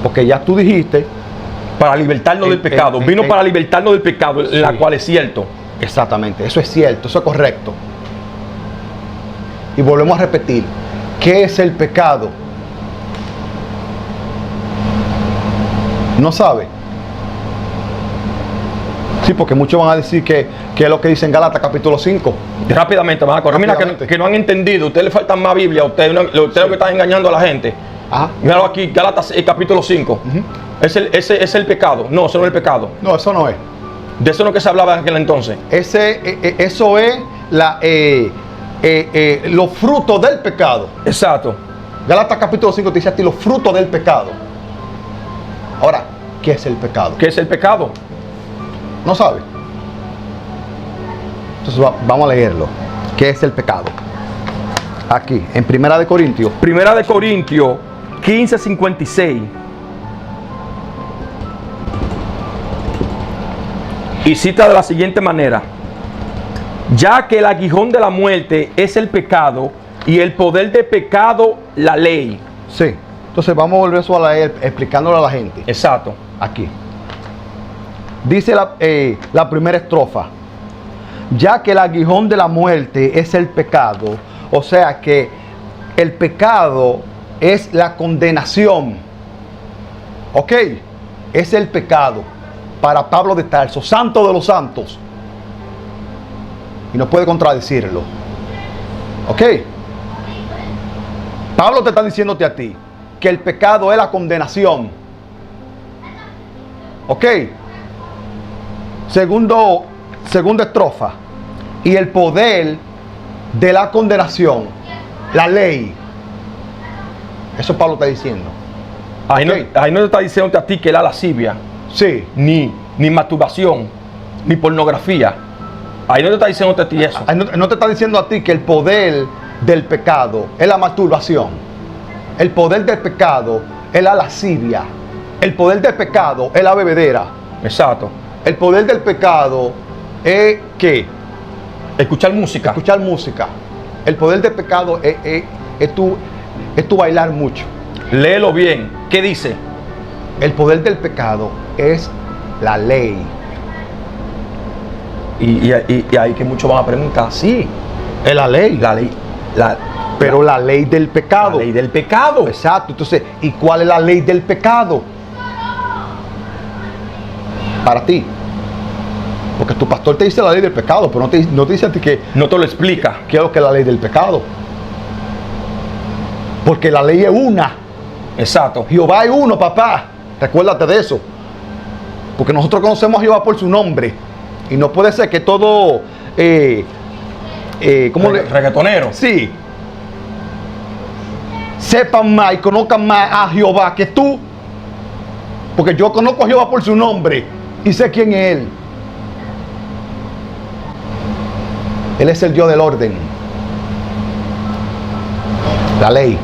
Porque ya tú dijiste. Para libertarnos del pecado. Vino para libertarnos del pecado, sí. La cual es cierto. Exactamente, eso es cierto, eso es correcto. Y volvemos a repetir, ¿qué es el pecado? ¿No sabe? Sí, porque muchos van a decir que es lo que dice en Gálatas capítulo 5. Rápidamente van a correr. Mira, que no han entendido. Ustedes le faltan más Biblia. Ustedes lo que están engañando a la gente. Ajá. Míralo aquí, Gálatas capítulo 5. Ese es el pecado. No, eso no es el pecado. No, eso no es. De eso no es que se hablaba en aquel entonces. Eso es los frutos del pecado. Exacto. Gálatas capítulo 5 te dice a ti los frutos del pecado. Ahora, ¿qué es el pecado? ¿Qué es el pecado? No sabe. Entonces vamos a leerlo. ¿Qué es el pecado? Aquí, en Primera de Corintios. Primera de Corintios 15:56. Y cita de la siguiente manera: ya que el aguijón de la muerte es el pecado y el poder de pecado la ley. Sí. Entonces vamos a volver eso a leer, explicándolo a la gente. Exacto. Aquí. Dice la primera estrofa. Ya que el aguijón de la muerte es el pecado, o sea que el pecado es la condenación. ¿Ok? Es el pecado. Para Pablo de Tarso, santo de los santos. Y no puede contradecirlo. ¿Ok? Pablo te está diciéndote a ti que el pecado es la condenación. ¿Ok? Segunda estrofa. Y el poder de la condenación, la ley. Eso Pablo está diciendo. Ahí ¿Okay? No te está diciendo a ti que la lascivia, Sí. ni masturbación, ni pornografía. Ahí no te está diciendo a ti eso. No te está diciendo a ti que el poder del pecado es la masturbación. El poder del pecado es la lascivia. El poder del pecado es la bebedera. Exacto. El poder del pecado es ¿qué? Escuchar música. Escuchar música. El poder del pecado es tu bailar mucho. Léelo bien. ¿Qué dice? El poder del pecado es la ley. Y ahí que muchos van a preguntar, sí, Es la ley. la ley. Pero la ley del pecado. La ley del pecado. Exacto. Entonces, ¿y cuál es la ley del pecado? para ti. Porque tu pastor te dice la ley del pecado, pero no te dice a ti que No te lo explica. qué es lo que es la ley del pecado. Porque la ley es una. Exacto. Jehová es uno, papá. Recuérdate de eso. Porque nosotros conocemos a Jehová por su nombre. Y no puede ser que todo... ¿cómo le...? Reggaetonero. Sí. Sepan más y conozcan más a Jehová que tú. Porque yo conozco a Jehová por su nombre y sé quién es Él. Él es el Dios del orden. La ley.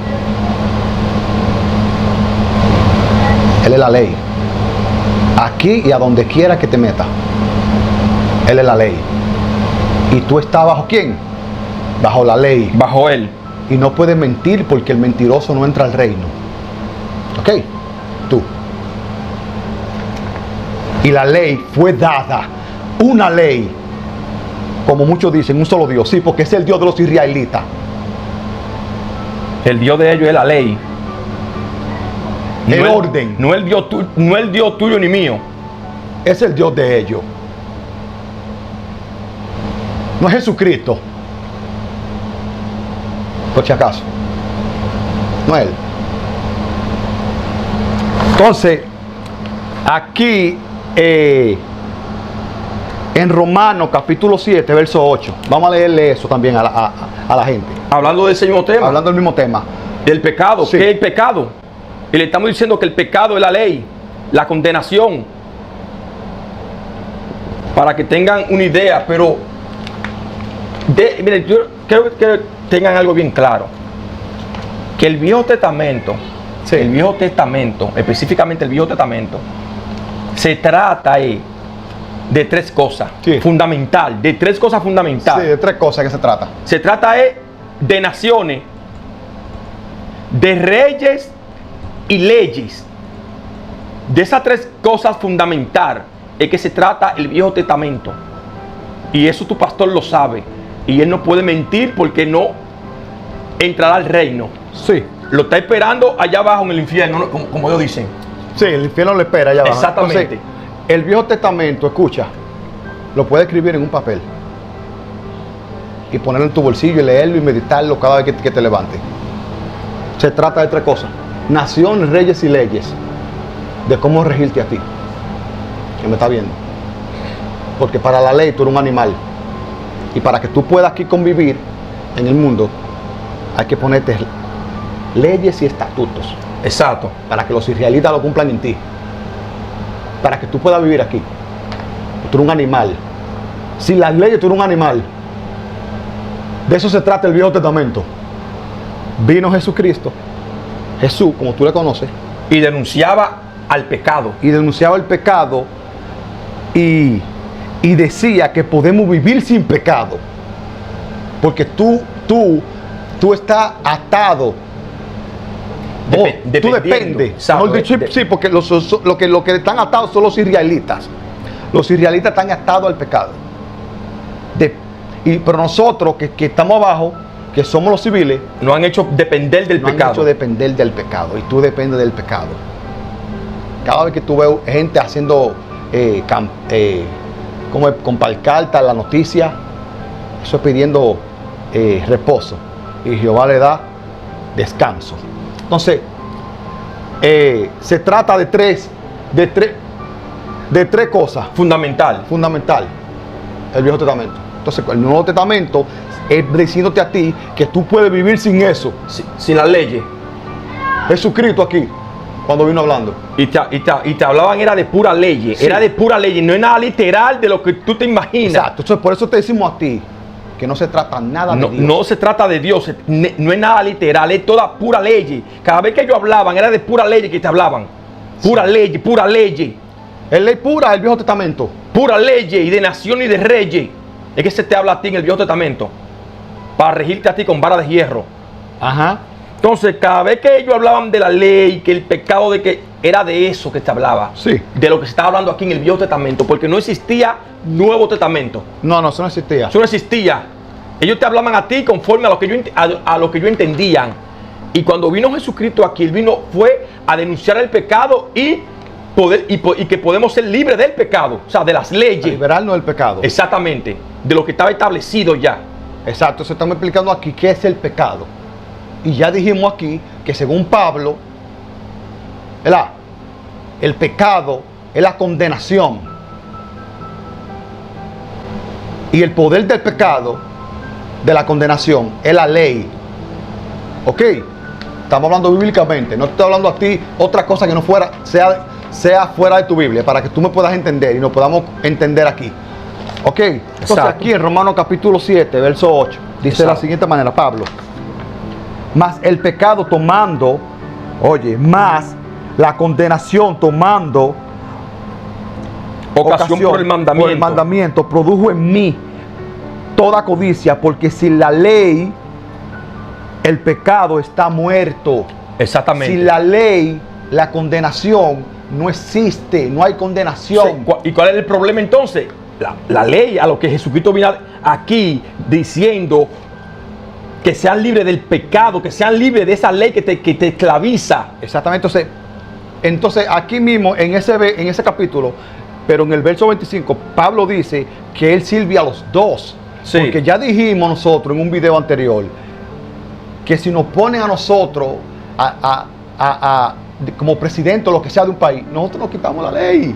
Él es la ley. Aquí y a donde quiera que te metas. Él es la ley. ¿Y tú estás bajo quién? Bajo la ley. Bajo él. Y no puedes mentir porque el mentiroso no entra al reino. ¿Ok? Tú. Y la ley fue dada. Una ley. Como muchos dicen, un solo Dios. Sí, porque es el Dios de los israelitas. El Dios de ellos es la ley. El orden. No el Dios tuyo ni mío. Es el Dios de ellos. No es Jesucristo. Por si acaso. No es Él. Entonces, aquí en Romanos capítulo 7, verso 8. Vamos a leerle eso también a la gente. Hablando de ese mismo tema. Hablando del mismo tema. Del pecado. Sí. ¿Qué es el pecado? Y le estamos diciendo que el pecado es la ley. La condenación. Para que tengan una idea. Pero, miren, yo creo que tengan algo bien claro. Que el Viejo Testamento, Sí. el Viejo Testamento, específicamente el Viejo Testamento, se trata de tres cosas. Sí. Fundamental. De tres cosas Sí, fundamentales. de tres cosas que se trata. Se trata de naciones, de reyes y leyes. De esas tres cosas fundamentales es que se trata el Viejo Testamento. Y eso tu pastor lo sabe. Y él no puede mentir porque no entrará al reino. Sí. Lo está esperando allá abajo en el infierno, ¿no? como ellos dicen. Sí, el infierno le espera allá abajo. Exactamente. Entonces, el Viejo Testamento, escucha, lo puedes escribir en un papel y ponerlo en tu bolsillo y leerlo y meditarlo cada vez que te levantes. Se trata de tres cosas: naciones, reyes y leyes. De cómo regirte a ti, que me está viendo. Porque para la ley tú eres un animal. Y para que tú puedas aquí convivir en el mundo, hay que ponerte leyes y estatutos. Exacto. Para que los israelitas lo cumplan en ti. Para que tú puedas vivir aquí. Tú eres un animal. Sin las leyes tú eres un animal. De eso se trata el Viejo Testamento. Vino Jesucristo, Jesús, como tú le conoces, Y denunciaba al pecado. y denunciaba el pecado y decía que podemos vivir sin pecado. Porque tú estás atado. Tú Dependiendo. dependes. Exacto. Mejor dicho, sí, porque los que están atados son los israelitas. Los israelitas están atados al pecado. Pero nosotros que estamos abajo, que somos los civiles, Nos han hecho depender del nos han pecado. hecho depender del pecado. Y tú dependes del pecado. Cada vez que tú ves gente haciendo como con pancarta la noticia, eso es pidiendo reposo. Y Jehová le da descanso. Entonces, se trata de tres cosas Fundamental. fundamentales. El Viejo Testamento. Entonces, el Nuevo Testamento es diciéndote a ti que tú puedes vivir sin eso. Sin las leyes. Jesucristo aquí, cuando vino hablando. Y te hablaban era de pura ley. Sí. Era de pura ley. No es nada literal de lo que tú te imaginas. Exacto. Entonces, por eso te decimos a ti que no se trata nada de No, Dios. no se trata de Dios, no es nada literal, es toda pura ley. Cada vez que ellos hablaban, era de pura ley que te hablaban. Pura ley, pura ley. Es ley pura del Viejo Testamento. Pura ley y de nación y de reyes. Es que se te habla a ti en el Viejo Testamento. Para regirte a ti con vara de hierro. Ajá. Entonces, cada vez que ellos hablaban de la ley, que el pecado de que era de eso que te hablaba. Sí. De lo que se está hablando aquí en el Viejo Testamento. Porque no existía Nuevo Testamento. No, eso no existía. Eso no existía. Ellos te hablaban a ti conforme a lo que yo entendían. Y cuando vino Jesucristo aquí, Él fue a denunciar el pecado y y que podemos ser libres del pecado, o sea, de las leyes. Liberarnos del pecado. Exactamente, de lo que estaba establecido ya. Exacto, se estamos explicando aquí qué es el pecado. Y ya dijimos aquí que según Pablo, ¿verdad? El pecado es la condenación. Y el poder del pecado, de la condenación, es la ley. ¿Ok? Estamos hablando bíblicamente. No estoy hablando a ti otra cosa que no sea fuera de tu Biblia, para que tú me puedas entender y nos podamos entender aquí. ¿Ok? Entonces Exacto. aquí en Romanos capítulo 7, verso 8, dice de la siguiente manera, Pablo: mas el pecado tomando, oye, más la condenación tomando Ocasión por el mandamiento. produjo en mí toda codicia, porque sin la ley el pecado está muerto. Exactamente. Sin la ley, la condenación no existe, no hay condenación. ¿Y cuál es el problema entonces? La ley, a lo que Jesucristo vino aquí diciendo que sean libres del pecado, que sean libres de esa ley que te esclaviza. Exactamente. Entonces aquí mismo en ese capítulo, pero en el verso 25, Pablo dice que él sirve a los dos. Sí. Porque ya dijimos nosotros en un video anterior que si nos ponen a nosotros como presidente o lo que sea de un país, nosotros nos quitamos la ley.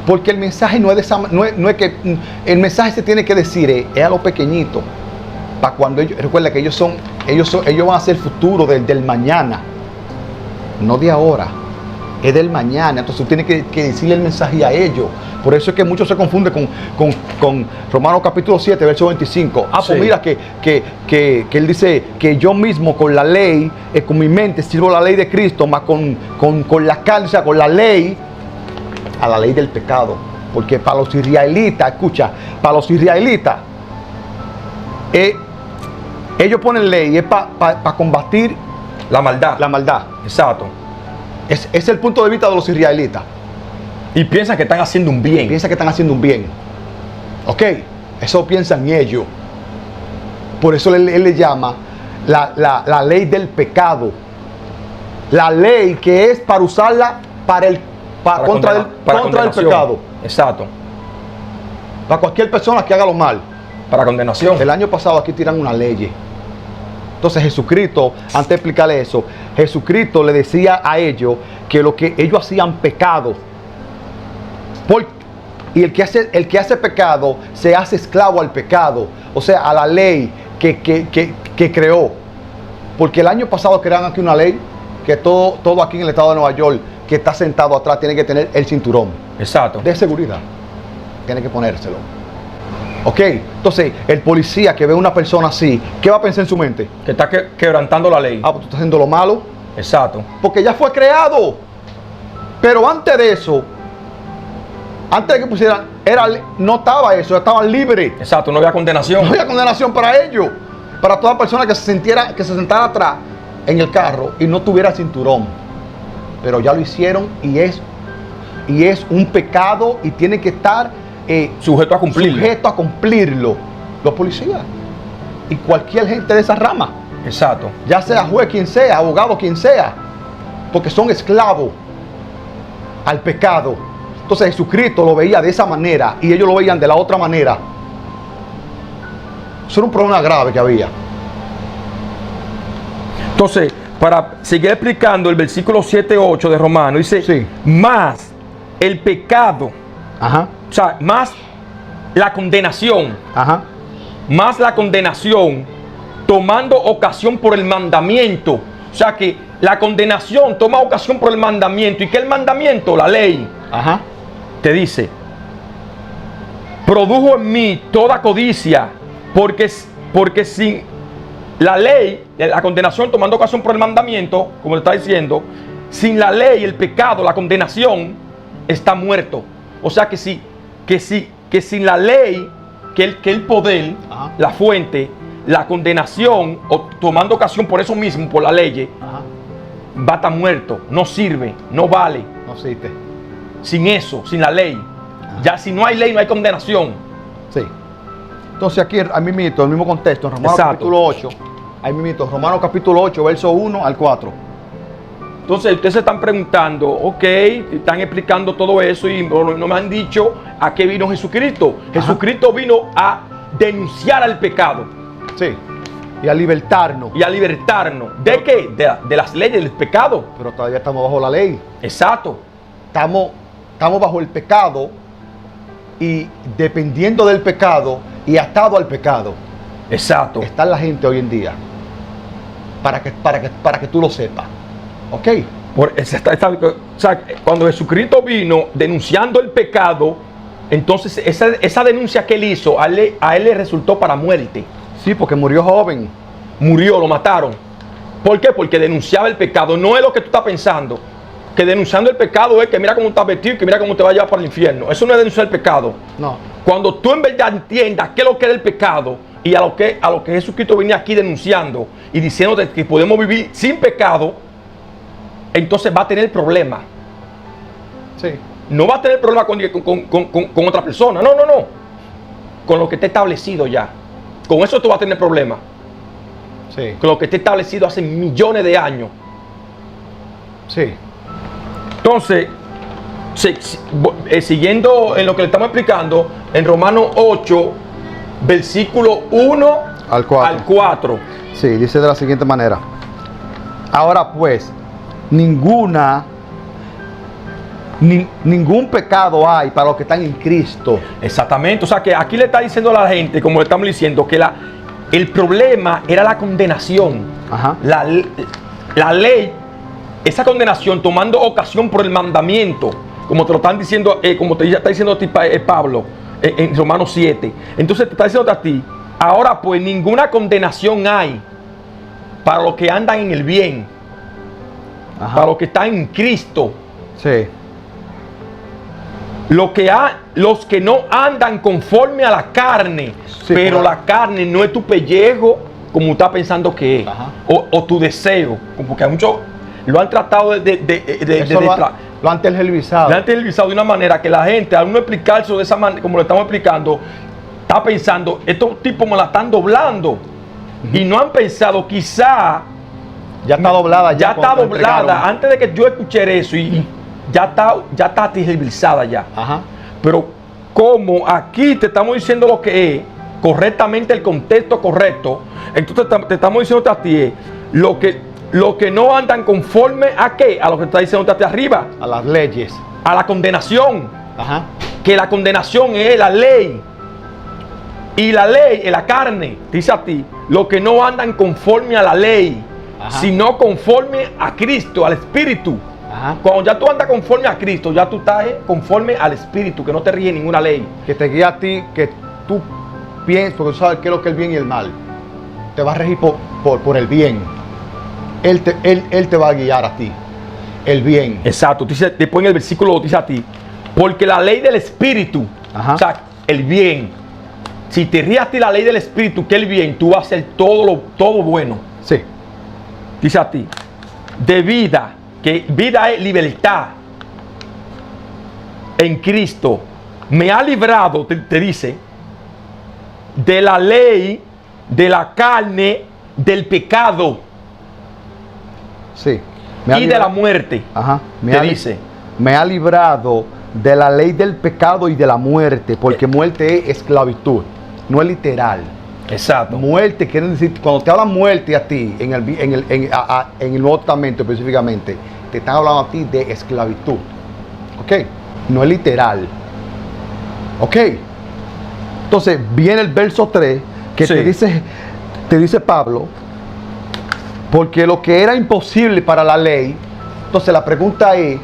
Porque el mensaje no es que el mensaje se tiene que decir es a los pequeñitos, para cuando ellos, recuerda que ellos van a ser el futuro del mañana, no de ahora, es del mañana. Entonces tú tienes que decirle el mensaje a ellos. Por eso es que muchos se confunden con Romanos capítulo 7, verso 25. Pues Sí. mira que él dice que yo mismo con la ley, con mi mente sirvo la ley de Cristo, más con la carne, o sea, con la ley, a la ley del pecado. Porque para los israelitas, escucha, para los israelitas, ellos ponen ley, es para combatir La maldad. la maldad. Exacto. Es el punto de vista de los israelitas. Y piensan que están haciendo un bien. Piensan que están haciendo un bien. ¿Ok? Eso piensan ellos. Por eso él le llama la ley del pecado. La ley que es para usarla contra el condenación. pecado. Exacto. Para cualquier persona que haga lo mal. Para condenación. El año pasado aquí tiran una ley. Entonces Jesucristo, antes de explicarle eso, Jesucristo le decía a ellos que lo que ellos hacían pecado. Y el que hace pecado se hace esclavo al pecado, o sea, a la ley que creó. Porque el año pasado crearon aquí una ley que todo aquí en el estado de Nueva York que está sentado atrás tiene que tener el cinturón Exacto. de seguridad. Tiene que ponérselo. Ok, entonces el policía que ve a una persona así, ¿qué va a pensar en su mente? Que está quebrantando la ley. Pues tú estás haciendo lo malo. Exacto. Porque ya fue creado. Pero antes de eso, antes de que pusieran, no estaba eso, estaban libres. Exacto, no había condenación. No había condenación para ellos. Para toda persona que se sentara atrás en el carro y no tuviera cinturón. Pero ya lo hicieron y es un pecado y tiene que estar Sujeto a cumplirlo. sujeto a cumplirlo. Los policías y cualquier gente de esa rama. Exacto. Ya sea juez quien sea, abogado quien sea, porque son esclavos al pecado. Entonces Jesucristo lo veía de esa manera y ellos lo veían de la otra manera. Eso era un problema grave que había. Entonces, para seguir explicando el versículo 7-8 de Romanos, dice, Sí. más el pecado, Ajá, o sea, más la condenación, ajá. más la condenación, tomando ocasión por el mandamiento. O sea que la condenación toma ocasión por el mandamiento. ¿Y qué es el mandamiento? La ley. Ajá. Te dice, produjo en mí toda codicia, porque sin la ley, la condenación tomando ocasión por el mandamiento, como le está diciendo, sin la ley, el pecado, la condenación, está muerto. O sea que sin la ley, que el poder, Ajá. la fuente, la condenación, o tomando ocasión por eso mismo, por la ley, Ajá. va a estar muerto, no sirve, no vale. No existe. Sin eso, sin la ley. Ya si no hay ley, no hay condenación. Sí. Entonces aquí, ahí mismito, el mismo contexto, en Romanos Exacto. capítulo 8, ahí mismito, Romanos capítulo 8, verso 1 al 4. Entonces ustedes se están preguntando, ok, están explicando todo eso y no me han dicho a qué vino Jesucristo. Ajá. Jesucristo vino a denunciar al pecado. Sí. Y a libertarnos. Y a libertarnos. ¿De qué? De las leyes del pecado. Pero todavía estamos bajo la ley. Exacto. Estamos bajo el pecado y dependiendo del pecado y atado al pecado. Exacto. Está la gente hoy en día. Para que tú lo sepas. ¿Ok? O sea, cuando Jesucristo vino denunciando el pecado, entonces esa denuncia que él hizo, a él le resultó para muerte. Sí, porque murió joven. Murió, lo mataron. ¿Por qué? Porque denunciaba el pecado. No es lo que tú estás pensando. Que denunciando el pecado es que mira cómo estás vestido y que mira cómo te va a llevar para el infierno. Eso no es denunciar el pecado. No. Cuando tú en verdad entiendas qué es lo que es el pecado y a lo que Jesucristo venía aquí denunciando y diciendo que podemos vivir sin pecado, entonces va a tener problema. Sí. No va a tener problema con otra persona. No. Con lo que está establecido ya. Con eso tú vas a tener problema. Sí. Con lo que está establecido hace millones de años. Sí. Entonces, siguiendo en lo que le estamos explicando, en Romanos 8, versículo 1 Al 4. al 4. Sí, dice de la siguiente manera. Ahora pues, ningún pecado hay para los que están en Cristo. Exactamente, o sea que aquí le está diciendo a la gente, como le estamos diciendo, que el problema era la condenación. Ajá. La ley, esa condenación tomando ocasión por el mandamiento, como te lo están diciendo, como te está diciendo a ti, Pablo, en Romanos 7. Entonces te está diciendo a ti, ahora pues ninguna condenación hay para los que andan en el bien, Ajá. para los que están en Cristo. Sí. Los que no andan conforme a la carne, Sí, pero claro. la carne no es tu pellejo como estás pensando que es, Ajá. o tu deseo, porque a muchos lo han tratado Eso lo han televisado. lo han televisado de una manera que la gente, al no explicarse de esa manera, como lo estamos explicando, está pensando, estos tipos me la están doblando, y no han pensado quizá Ya está doblada. ya está cuando doblada entregaron. antes de que yo escuché eso y ya está televisada ya. Ajá. Pero como aquí te estamos diciendo lo que es correctamente, el contexto correcto, entonces te estamos diciendo a ti es lo que no andan conforme a qué, a lo que te está diciendo a ti arriba, A las leyes. a la condenación, Ajá. que la condenación es la ley. Y la ley es la carne, dice a ti, los que no andan conforme a la ley, Ajá. sino conforme a Cristo, al Espíritu. Ajá. Cuando ya tú andas conforme a Cristo, ya tú estás conforme al Espíritu, que no te rige ninguna ley. Que te guía a ti, que tú pienses, porque tú sabes qué es lo que es el bien y el mal. Te va a regir por el bien. Él te va a guiar a ti. El bien. Exacto, después en el versículo dice a ti, porque la ley del Espíritu, Ajá. o sea, el bien, si te ríes a ti la ley del Espíritu, que el bien, tú vas a hacer todo bueno. Sí. Dice a ti, de vida, que vida es libertad en Cristo, me ha librado, te dice, de la ley, de la carne, del pecado Sí. y de la muerte. Ajá. Te dice. Me ha librado de la ley del pecado y de la muerte, porque muerte es esclavitud, no es literal. Exacto. Muerte quiere decir, cuando te hablan muerte a ti, en el Nuevo Testamento específicamente, te están hablando a ti de esclavitud. ¿Ok? No es literal. ¿Ok? Entonces viene el verso 3 que Sí. te dice Pablo, porque lo que era imposible para la ley, entonces la pregunta es,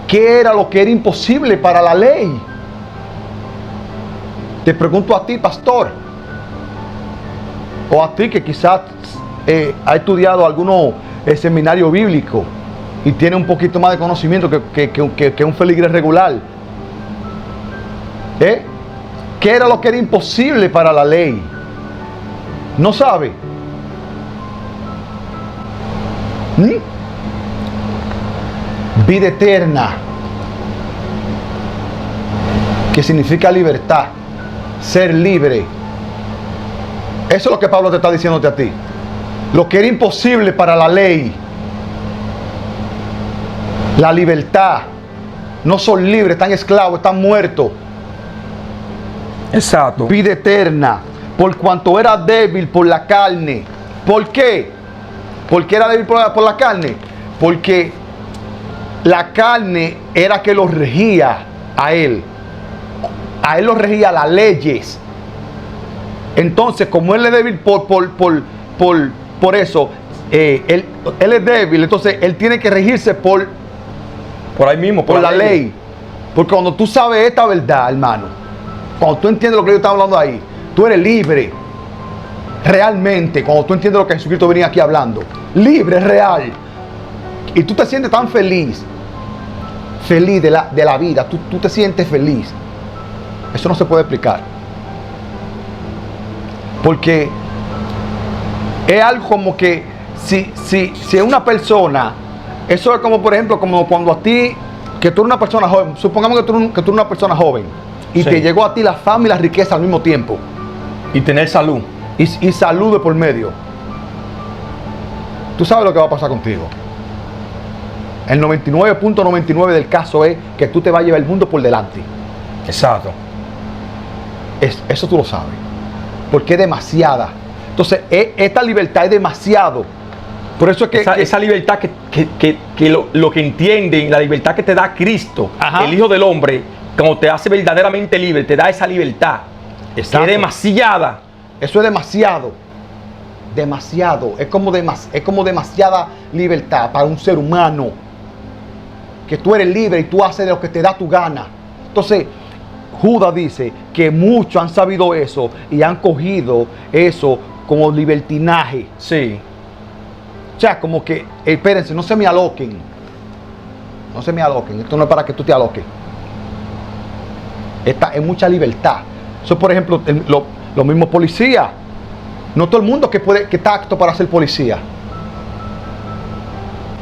¿qué era lo que era imposible para la ley? Te pregunto a ti, pastor, o a ti que quizás ha estudiado alguno seminario bíblico y tiene un poquito más de conocimiento que un feligres regular. ¿Qué era lo que era imposible para la ley? ¿No sabe? Vida eterna, que significa libertad, ser libre. Eso es lo que Pablo te está diciéndote a ti. Lo que era imposible para la ley, la libertad. No son libres, están esclavos, están muertos. Exacto. Vida eterna, por cuanto era débil por la carne. ¿Por qué? ¿Por qué era débil por la carne? Porque la carne era que lo regía a él. A él lo regía las leyes. Entonces, como él es débil por eso, él es débil, entonces él tiene que regirse por ahí mismo, por la ley. Porque cuando tú sabes esta verdad, hermano, cuando tú entiendes lo que yo estaba hablando ahí, tú eres libre. Realmente, cuando tú entiendes lo que Jesucristo venía aquí hablando, libre, real. Y tú te sientes tan feliz de la vida, tú te sientes feliz. Eso no se puede explicar. Porque es algo como que si una persona, eso es como por ejemplo, como cuando a ti, que tú eres una persona joven, supongamos que tú eres una persona joven y sí, te llegó a ti la fama y la riqueza al mismo tiempo. Y tener salud. Y salud de por medio. Tú sabes lo que va a pasar contigo. El 99.99 del caso es que tú te vas a llevar el mundo por delante. Exacto. Eso tú lo sabes. Porque es demasiada. Entonces, esta libertad es demasiado. Por eso es que esa libertad que lo que entienden, la libertad que te da Cristo, ajá, el Hijo del Hombre, como te hace verdaderamente libre, te da esa libertad. exacto, que es demasiada. Eso es demasiado. Demasiado. Es como demasiada libertad para un ser humano. Que tú eres libre y tú haces lo que te da tu gana. Entonces, Judas dice que muchos han sabido eso y han cogido eso como libertinaje. Sí. O sea, como que, espérense, no se me aloquen. No se me aloquen. Esto no es para que tú te aloques. Esta es mucha libertad. Eso, por ejemplo, los mismos policías. No todo el mundo que está apto para ser policía.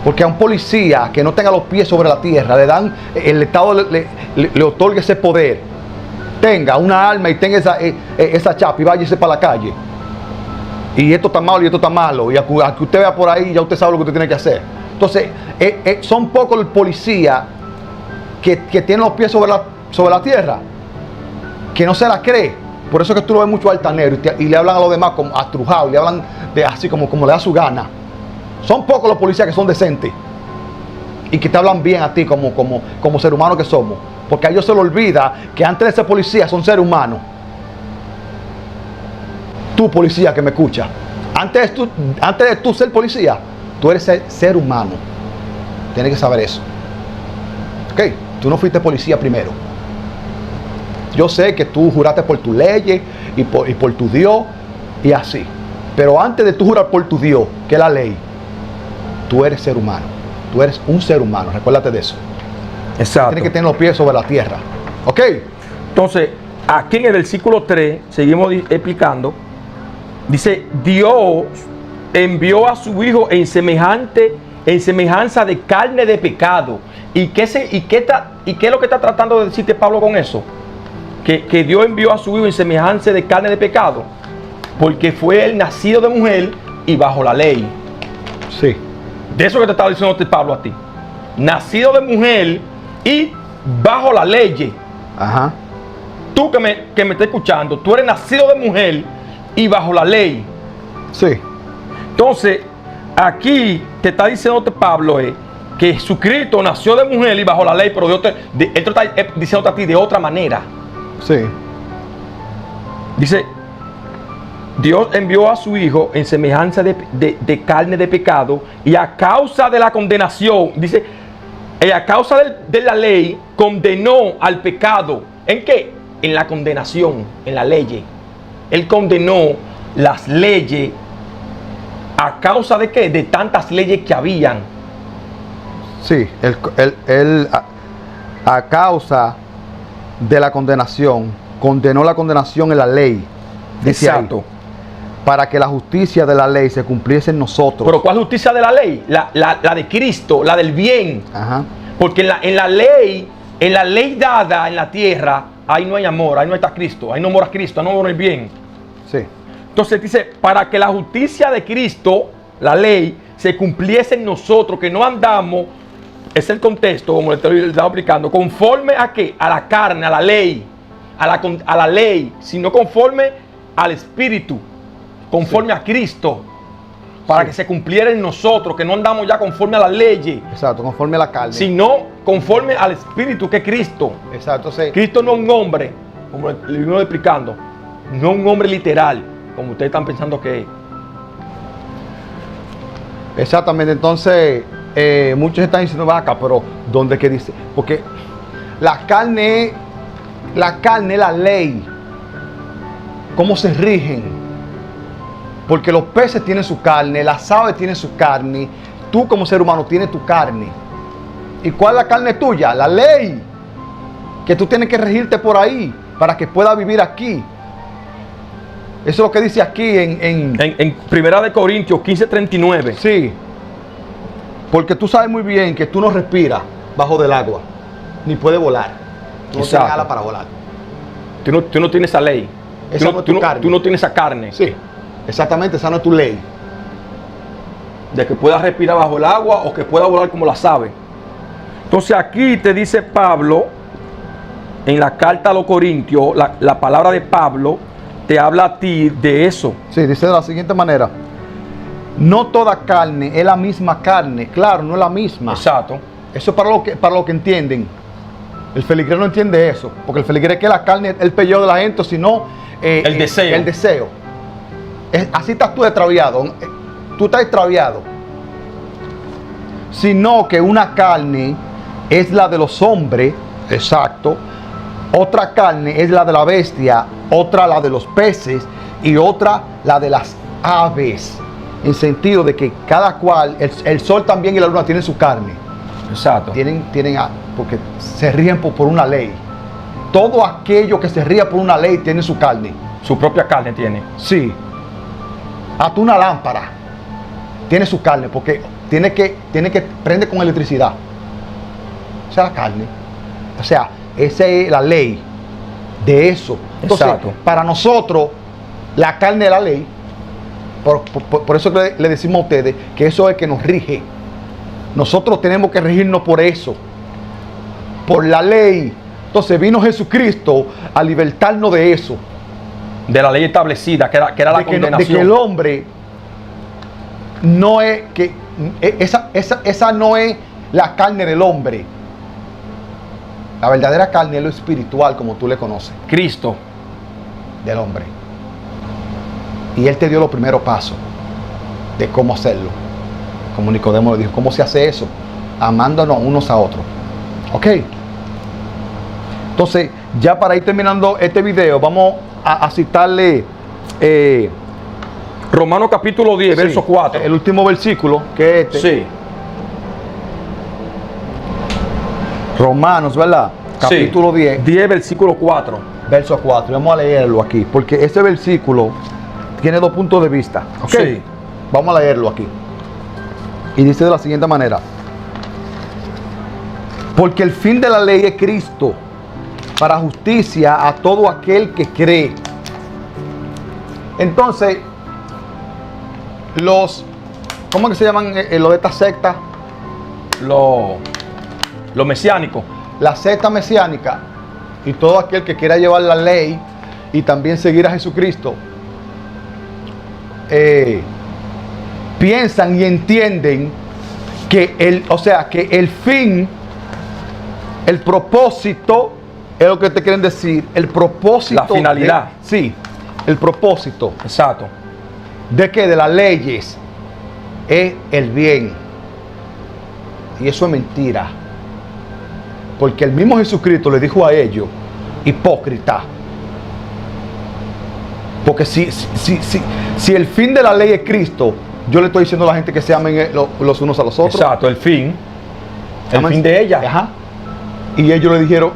Porque a un policía que no tenga los pies sobre la tierra, le dan, el Estado le otorga ese poder. Tenga una arma y tenga esa chapa y váyase para la calle. Y esto está malo y esto está malo. Y a que usted vea por ahí, ya usted sabe lo que usted tiene que hacer. Entonces, son pocos los policías que tienen los pies sobre la tierra, que no se la cree. Por eso es que tú lo ves mucho altanero y le hablan a los demás como astrujado, le hablan así como le da su gana. Son pocos los policías que son decentes y que te hablan bien a ti como ser humano que somos. Porque a ellos se les olvida que antes de ser policía son seres humanos. Tú, policía que me escucha, antes de tú ser policía, tú eres ser humano. Tienes que saber eso. Ok, tú no fuiste policía primero. Yo sé que tú juraste por tu ley y por tu Dios y así. Pero antes de tú jurar por tu Dios, que es la ley, tú eres ser humano. Tú eres un ser humano. Recuérdate de eso. Exacto. Tienes que tener los pies sobre la tierra. ¿Ok? Entonces, aquí en el versículo 3, seguimos explicando. Dice, Dios envió a su Hijo en semejanza de carne de pecado. ¿Y qué es lo que está tratando de decirte Pablo con eso? Que Dios envió a su Hijo en semejanza de carne de pecado. Porque fue él nacido de mujer y bajo la ley. Sí. De eso que te estaba diciendo Pablo a ti. Nacido de mujer y bajo la ley. Ajá. Tú que me estás escuchando, tú eres nacido de mujer y bajo la ley. Sí. Entonces, aquí te está diciendo Pablo que Jesucristo nació de mujer y bajo la ley, pero él te está diciendo a ti de otra manera. Sí. Dice, Dios envió a su Hijo en semejanza de carne de pecado y a causa de la condenación, dice, a causa de la ley, condenó al pecado. ¿En qué? En la condenación, en la ley. Él condenó las leyes. ¿A causa de qué? De tantas leyes que habían. Sí, él a causa de la condenación, condenó la condenación en la ley. Dice Exacto. Ahí, para que la justicia de la ley se cumpliese en nosotros. ¿Pero cuál justicia de la ley? La de Cristo, la del bien. Ajá. Porque en la ley dada en la tierra, ahí no hay amor, ahí no está Cristo, ahí no mora Cristo, ahí no mora el bien. Sí. Entonces dice, para que la justicia de Cristo, la ley, se cumpliese en nosotros, que no andamos es el contexto, como le estaba explicando, conforme a qué, a la carne, a la ley, a la ley, sino conforme al Espíritu, conforme a Cristo, para que se cumpliera en nosotros, que no andamos ya conforme a la ley, Exacto, conforme a la carne. sino conforme al Espíritu, que es Cristo. Exacto, sí. Cristo no es un hombre, como le vengo explicando, no es un hombre literal, como ustedes están pensando que es. Exactamente, entonces muchos están diciendo vaca, pero ¿dónde que dice? Porque la carne es la ley. ¿Cómo se rigen? Porque los peces tienen su carne, las aves tienen su carne, tú como ser humano tienes tu carne. ¿Y cuál es la carne tuya? La ley. Que tú tienes que regirte por ahí para que puedas vivir aquí. Eso es lo que dice aquí en 1 Corintios 15:39. Sí. Porque tú sabes muy bien que tú no respiras bajo del agua, ni puedes volar. Tú no tienes Exacto. alas para volar. Tú no tienes esa ley. Esa no es tu carne. Tú no tienes esa carne. Sí, exactamente, esa no es tu ley. De que puedas respirar bajo el agua o que puedas volar como las aves. Entonces aquí te dice Pablo, en la carta a los Corintios, la palabra de Pablo te habla a ti de eso. Sí, dice de la siguiente manera: no toda carne es la misma carne. Claro, no es la misma. Exacto. Eso es para lo que entienden. El feligrés no entiende eso, porque el feligrés que la carne es el pellejo de la gente, sino El deseo. El deseo. Así estás tú extraviado. Tú estás extraviado. Sino que una carne es la de los hombres, exacto. Otra carne es la de la bestia, otra la de los peces y otra la de las aves. En sentido de que cada cual, el sol también y la luna tienen su carne. Exacto. Porque se rigen por una ley. Todo aquello que se ría por una ley tiene su carne. Su propia carne tiene. Sí. Hasta una lámpara tiene su carne, porque tiene que prende con electricidad. Esa es la carne. O sea, esa es la ley de eso. Entonces, Exacto. para nosotros, la carne es la ley. Por eso le decimos a ustedes que eso es que nos rige. Nosotros tenemos que regirnos por eso, por la ley. Entonces vino Jesucristo a libertarnos de eso. De la ley establecida, que era la condenación. De que el hombre no es que esa no es la carne del hombre. La verdadera carne es lo espiritual, como tú le conoces, Cristo. del hombre. Y él te dio los primeros pasos de cómo hacerlo. Como Nicodemo le dijo, ¿cómo se hace eso? Amándonos unos a otros. ¿Ok? Entonces, ya para ir terminando este video, vamos a citarle Romanos capítulo 10, sí, verso 4. el último versículo, que es este. Sí. Romanos, ¿verdad? Capítulo 10, 10, versículo 4. verso 4. Vamos a leerlo aquí, porque ese versículo tiene dos puntos de vista. ¿Ok? Sí. Vamos a leerlo aquí. Y dice de la siguiente manera: porque el fin de la ley es Cristo, para justicia a todo aquel que cree. Entonces, ¿cómo que se llaman los de esta secta? Lo mesiánico. La secta mesiánica y todo aquel que quiera llevar la ley y también seguir a Jesucristo, piensan y entienden que el fin, el propósito, es lo que te quieren decir, el propósito. La finalidad. Sí, el propósito. Exacto. ¿De qué? De las leyes es el bien. Y eso es mentira. Porque el mismo Jesucristo le dijo a ellos, hipócrita. Porque si el fin de la ley es Cristo, yo le estoy diciendo a la gente que se amen los unos a los otros. Exacto, el fin. El Amen. fin de ella. Ajá. Y ellos le dijeron,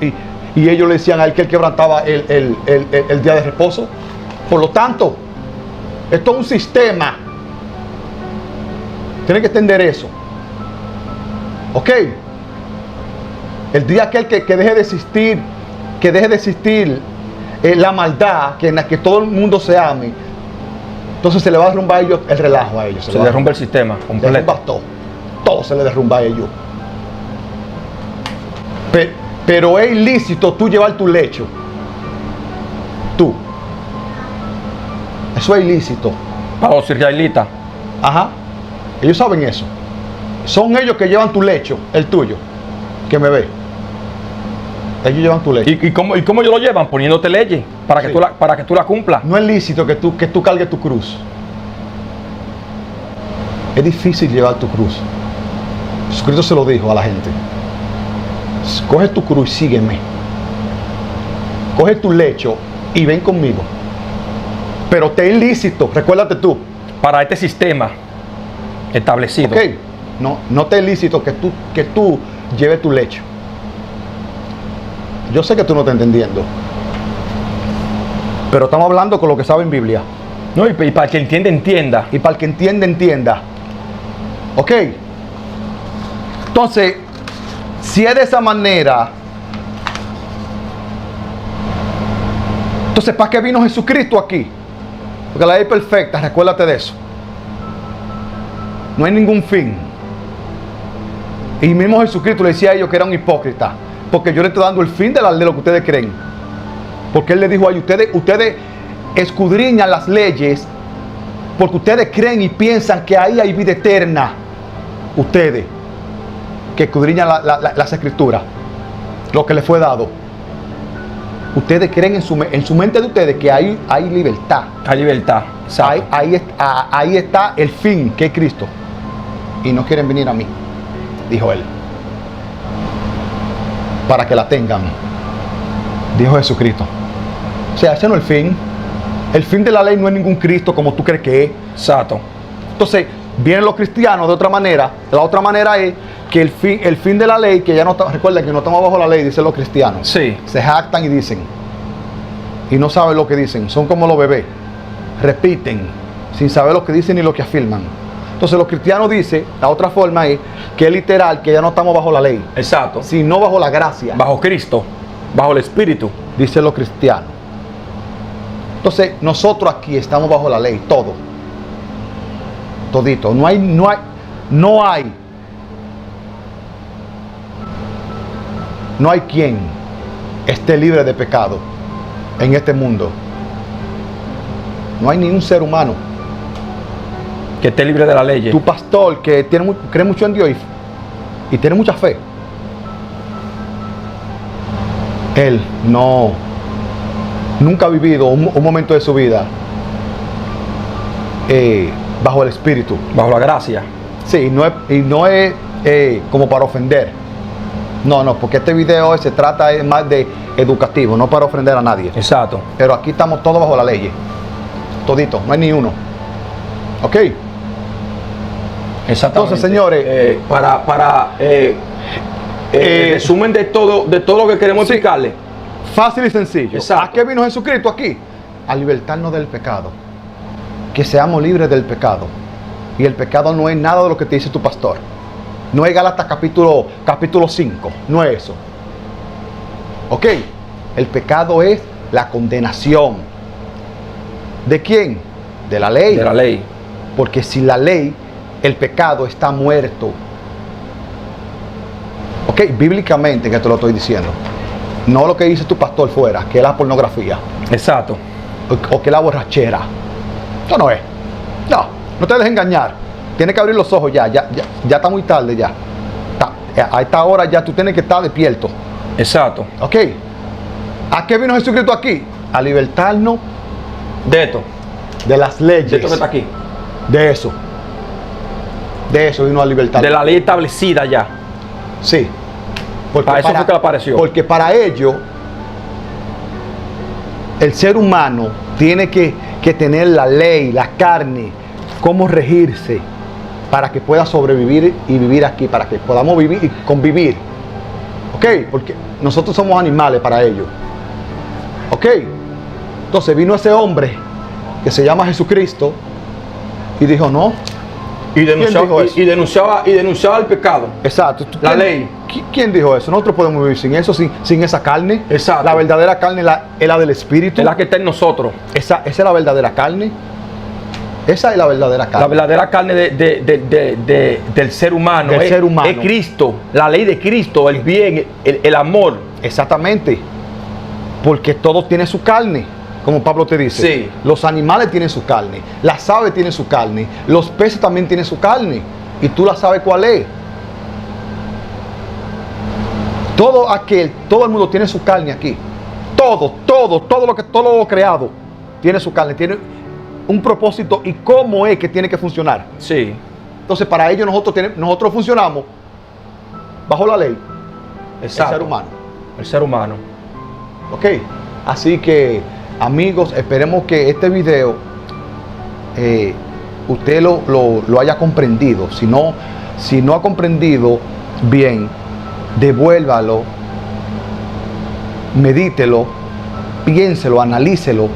y ellos le decían a él que él quebrantaba el día de reposo. Por lo tanto, esto es un sistema. Tienen que entender eso. ¿Ok? El día aquel que deje de existir, la maldad, que todo el mundo se ame, entonces se le va a derrumbar a ellos el relajo a ellos. Se derrumba el sistema completo. Derrumba todo. Todo se le derrumba a ellos. Pero es ilícito tú llevar tu lecho. Tú. Eso es ilícito. Para los israelitas. Ajá. Ellos saben eso. Son ellos que llevan tu lecho, el tuyo, que me ve. Ellos llevan tu lecho. ¿Y cómo ellos lo llevan? Poniéndote leyes para que, Sí. para que tú la cumplas. No es lícito que tú cargues tu cruz. Es difícil llevar tu cruz. Jesucristo se lo dijo a la gente. Coge tu cruz y sígueme. Coge tu lecho y ven conmigo. Pero te es lícito, recuérdate tú. Para este sistema establecido. Ok, no te es lícito que tú lleves tu lecho. Yo sé que tú no estás entendiendo. Pero estamos hablando con lo que sabe en Biblia. No, y para el que entiende, entienda. Y para el que entiende, entienda. Ok. Entonces, si es de esa manera, entonces ¿para qué vino Jesucristo aquí? Porque la ley es perfecta, recuérdate de eso. No hay ningún fin. Y mismo Jesucristo le decía a ellos que eran hipócritas, porque yo le estoy dando el fin de lo que ustedes creen. Porque Él les dijo a ellos, ustedes escudriñan las leyes porque ustedes creen y piensan que ahí hay vida eterna. Ustedes que escudriñan las escrituras, lo que les fue dado. Ustedes creen en su mente de ustedes que hay libertad. Hay libertad. Exacto. Ahí está el fin, que es Cristo. Y no quieren venir a mí, dijo Él, para que la tengan, dijo Jesucristo. O sea, ese no es el fin. El fin de la ley no es ningún Cristo como tú crees que es. Exacto. Entonces, vienen los cristianos de otra manera. La otra manera es que el fin de la ley, que ya no está, recuerden que no estamos bajo la ley, dicen los cristianos. Sí. Se jactan y dicen. Y no saben lo que dicen. Son como los bebés. Repiten, sin saber lo que dicen ni lo que afirman. Entonces los cristianos dicen, la otra forma es que es literal, que ya no estamos bajo la ley, Exacto. sino bajo la gracia. Bajo Cristo. Bajo el Espíritu. Dicen los cristianos. Entonces nosotros aquí estamos bajo la ley, todo. Todito. No hay quien esté libre de pecado en este mundo. No hay ningún ser humano. Que esté libre de la ley. Tu pastor que cree mucho en Dios y tiene mucha fe, él nunca ha vivido un momento de su vida bajo el Espíritu. Bajo la gracia. Sí, y no es como para ofender. No, porque este video se trata más de educativo, no para ofender a nadie. Exacto. Pero aquí estamos todos bajo la ley. Todito, no hay ni uno. ¿Ok? Exactamente. Entonces, señores, resumen de todo lo que queremos sí. explicarle. Fácil y sencillo. Exacto. ¿A qué vino Jesucristo aquí? A libertarnos del pecado. Que seamos libres del pecado. Y el pecado no es nada de lo que te dice tu pastor. No es Gálatas capítulo 5. No es eso. ¿Ok? El pecado es la condenación. ¿De quién? De la ley. De la ley. Porque sin la ley, el pecado está muerto. ¿Ok? Bíblicamente que te lo estoy diciendo. No lo que dice tu pastor fuera, que es la pornografía. Exacto. O que es la borrachera. Eso no es. No te dejes engañar. Tienes que abrir los ojos ya está muy tarde ya. A esta hora ya tú tienes que estar despierto. Exacto. ¿Ok? ¿A qué vino Jesucristo aquí? A libertarnos De esto. de las leyes. De esto que está aquí. De eso. De eso vino a libertarnos. De la ley establecida ya. Sí. Porque Para eso fue que le apareció. Porque para ello, el ser humano tiene que tener la ley, la carne, cómo regirse para que pueda sobrevivir y vivir aquí, para que podamos vivir y convivir. ¿Ok? Porque nosotros somos animales para ello. ¿Ok? Entonces vino ese hombre que se llama Jesucristo y dijo, no. Y denunciaba- dijo eso? y denunciaba el pecado. Exacto. La ley. ¿Quién dijo eso? Nosotros podemos vivir sin eso, sin esa carne. Exacto. La verdadera carne es la del Espíritu. Es la que está en nosotros. Esa es la verdadera carne. Esa es la verdadera carne. La verdadera carne del ser humano, Del ser humano. es Cristo, la ley de Cristo, el bien, el amor. Exactamente. Porque todos tienen su carne, como Pablo te dice. Sí. Los animales tienen su carne, las aves tienen su carne, los peces también tienen su carne. Y tú la sabes cuál es. Todo el mundo tiene su carne aquí. Todo lo creado tiene su carne, tiene un propósito y cómo es que tiene que funcionar. Sí. Entonces, para ello nosotros funcionamos bajo la ley. Exacto. El ser humano. El ser humano. Ok. Así que, amigos, esperemos que este video usted lo haya comprendido. Si no ha comprendido bien, devuélvalo, medítelo, piénselo, analícelo,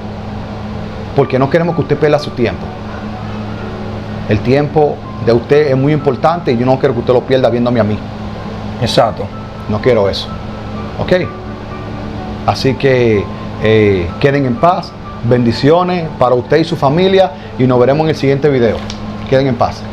porque no queremos que usted pierda su tiempo. El tiempo de usted es muy importante y yo no quiero que usted lo pierda viéndome a mí. Exacto. No quiero eso. ¿Ok? Así que queden en paz. Bendiciones para usted y su familia y nos veremos en el siguiente video. Queden en paz.